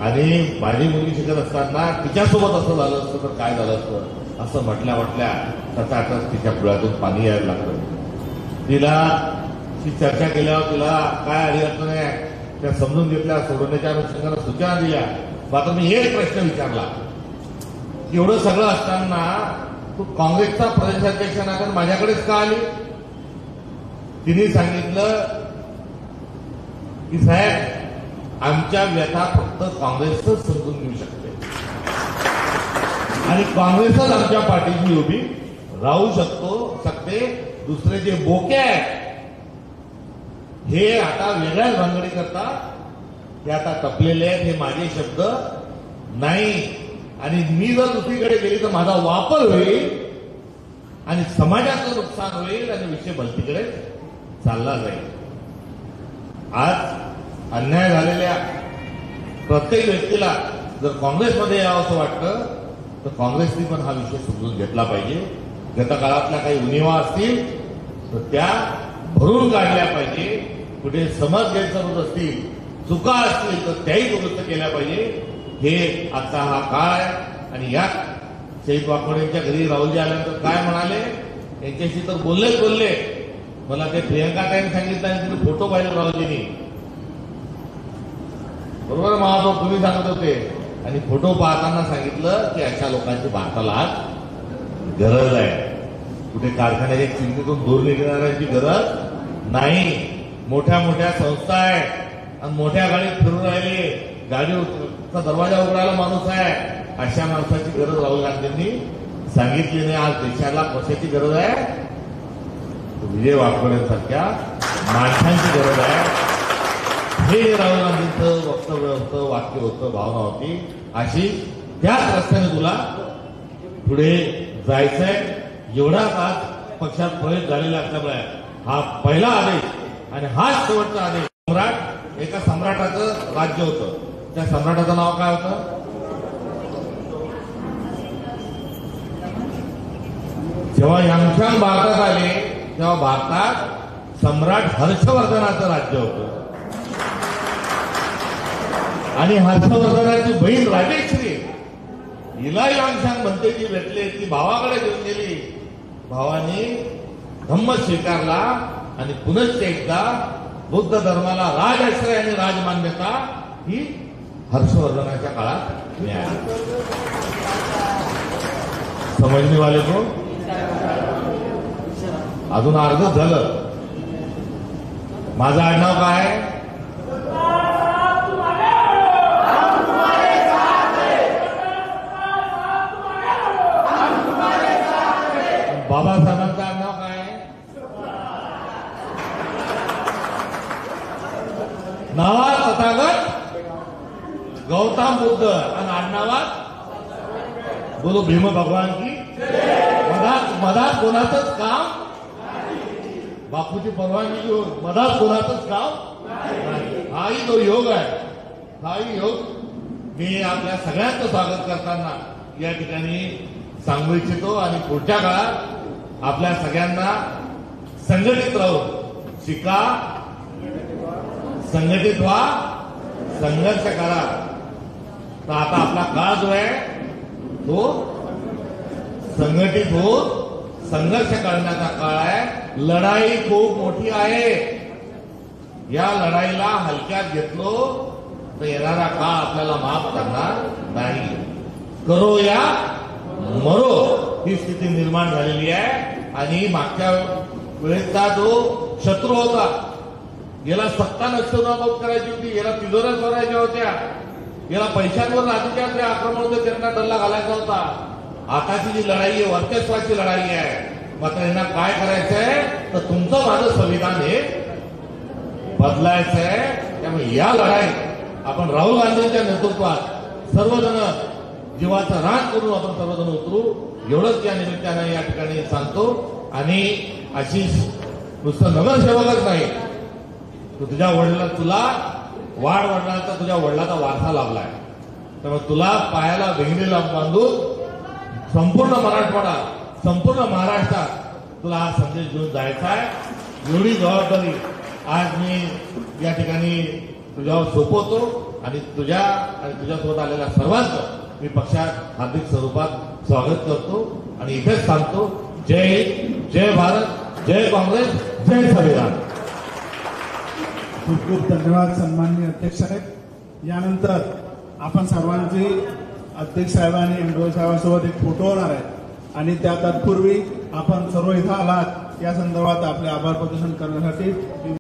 आणि माझी मुलगी शिकत असताना तिच्यासोबत असं झालं असतं तर काय झालं असतं, असं म्हटल्या म्हटल्या त्याचा तिच्या डोळ्यातून पाणी यायला लागलं. तिला ती चर्चा केल्यावर तिला काय अडचण आहे त्या समजून घेतल्या, सोडवण्याच्या अनुषंगाने सूचना दिल्या. मात्र मी एक प्रश्न विचारला, एवढं सगळं असताना तू काँग्रेसचा प्रदेशाध्यक्ष नात्याने माझ्याकडेच का आली? तिने सांगितलं की साहेब, आमच्या व्यथा फक्त काँग्रेसच समजून घेऊ शकते आणि काँग्रेसच आमच्या पाठीशी उभी राहू शकते. दुसरे जे बोके आहेत हे आता वेगळ्याच भानगडी करतात, हे आता टपलेले आहेत. हे माझे शब्द नाही. आणि मी जर दुसरीकडे गेली तर माझा वापर होईल आणि समाजाचं नुकसान होईल आणि विषय भलतीकडे चालला जाईल. आज अन्याय झालेल्या प्रत्येक व्यक्तीला जर काँग्रेसमध्ये यावं असं वाटतं तर काँग्रेसने पण हा विषय समजून घेतला पाहिजे. गतकाळातल्या काही उणिवा असतील तर त्या भरून काढल्या पाहिजे. कुठे समज गैरसमज असतील, चुका असतील तर त्याही दुरुस्त केल्या पाहिजे. हे आता हा काळ आहे. आणि या शहीद वाकोडेंच्या घरी राहुलजी आल्यानंतर काय म्हणाले, यांच्याशी तर बोलले. मला ते प्रियंकाताईंनी सांगितलं आणि तिथे फोटो पाहिले राहुलजींनी. बरोबर महापौर तुम्ही सांगत होते. आणि फोटो पाहताना सांगितलं की अशा लोकांची भारताला आज गरज आहे. कुठे कारखान्याच्या चिमणीतून दूर निघणाऱ्यांची गरज नाही. मोठ्या मोठ्या संस्था आहेत आणि मोठ्या गाडीत फिरून राहिले, गाडीचा दरवाजा उघडायला माणूस आहे, अशा माणसाची गरज राहुल गांधींनी सांगितली नाही. आज देशाला कशाची गरज आहे? विजय वाकोडेंसारख्या माणसांची गरज आहे. हे राहुल गांधींचं वक्तव्य होतं, वाक्य होतं, भावना होती. अशी त्याच रस्त्याने तुला पुढे जायचंय. एवढाच आज पक्षात प्रवेश झालेला असल्यामुळे हा पहिला आदेश आणि हाच शेवटचा आदेश. सम्राट, एका सम्राटाचं राज्य होतं. त्या सम्राटाचं नाव काय होतं? जेव्हा यांशांग भारतात आले तेव्हा भारतात सम्राट हर्षवर्धनाचं राज्य होतं. आणि हर्षवर्धनाची बहीण राजेश्री, हिला यांशांग म्हणते की भेटले, ती भावाकडे घेऊन गेली. भावानी धम्म स्वीकारला आणि पुनश्च एकदा बुद्ध धर्माला राजाश्रय आणि राजमान्यता ही हर्षवर्धनाच्या काळात मिळाली. समजणे वाले को अजून अर्धच झालं. माझं आडनाव काय? बाबासाहेबांचं आडनाव काय? नावात तथागत गौतम बुद्ध आणि आडनावात बोलो भीम भगवान की. मधात कोणाचंच काम, बापूची परवानगी घेऊन मधात कोणाचंच काम नाही. हाही तो योग आहे. हाही योग मी आपल्या सगळ्यांचं स्वागत करताना या ठिकाणी सांगू इच्छितो. आणि पुढच्या काळात आपल्या सगळ्यांना संघटित राहून शिका, संघटित व्हा, संघर्ष करा. तर आता आपला काळ जो आहे तो संघटित होऊन संघर्ष करण्याचा काळ आहे. लढाई खूप मोठी आहे. या लढाईला हलक्यात घेतलो तर येणारा काळ आपल्याला माफ करणार नाही. करो या मरो ही स्थिती निर्माण झालेली आहे. आणि मागच्या वेळेचा जो शत्रू होता, याला सत्ता नष्टनाबूद करायची होती, याला तिजोऱ्या चोरायच्या होत्या, याला पैशांवर राज्याचे आक्रमण होते, त्यांना डल्ला घालायचा होता. आताची जी लढाई आहे वर्चस्वाची लढाई आहे. मात्र यांना काय करायचंय तर तुमचं माझं संविधान हे बदलायचं आहे. त्यामुळे या लढाईत आपण राहुल गांधींच्या नेतृत्वात सर्वजण जीवाचं रान करून आपण सर्वजण उतरू, एवढंच या निमित्तानं या ठिकाणी सांगतो. आणि अशी नुसतं नगरसेवकच नाही, तुझ्या वडिलांना तुला वाढ वडिलांचा तुझ्या वडिलाचा वारसा लाभलाय. त्यामुळे तुला पायाला वेंगणीला बांधून संपूर्ण मराठवाडा, संपूर्ण महाराष्ट्रात तुला हा संदेश घेऊन जायचा आहे. एवढी जबाबदारी आज मी या ठिकाणी तुझ्यावर सोपवतो आणि तुझ्यासोबत आलेल्या सर्वांचं मी पक्षात हार्दिक स्वरूपात स्वागत करतो आणि इथेच सांगतो, जय हिंद, जय भारत, जय काँग्रेस, जय संविधान. खूप खूप धन्यवाद सन्माननीय अध्यक्ष साहेब. यानंतर आपण सर्वांची अध्यक्ष साहेब आणि एमडीओ साहेबांसोबत एक फोटो होणार आहे आणि त्या तत्पूर्वी आपण सर्व इथं आलात या संदर्भात आपले आभार प्रदर्शन करण्यासाठी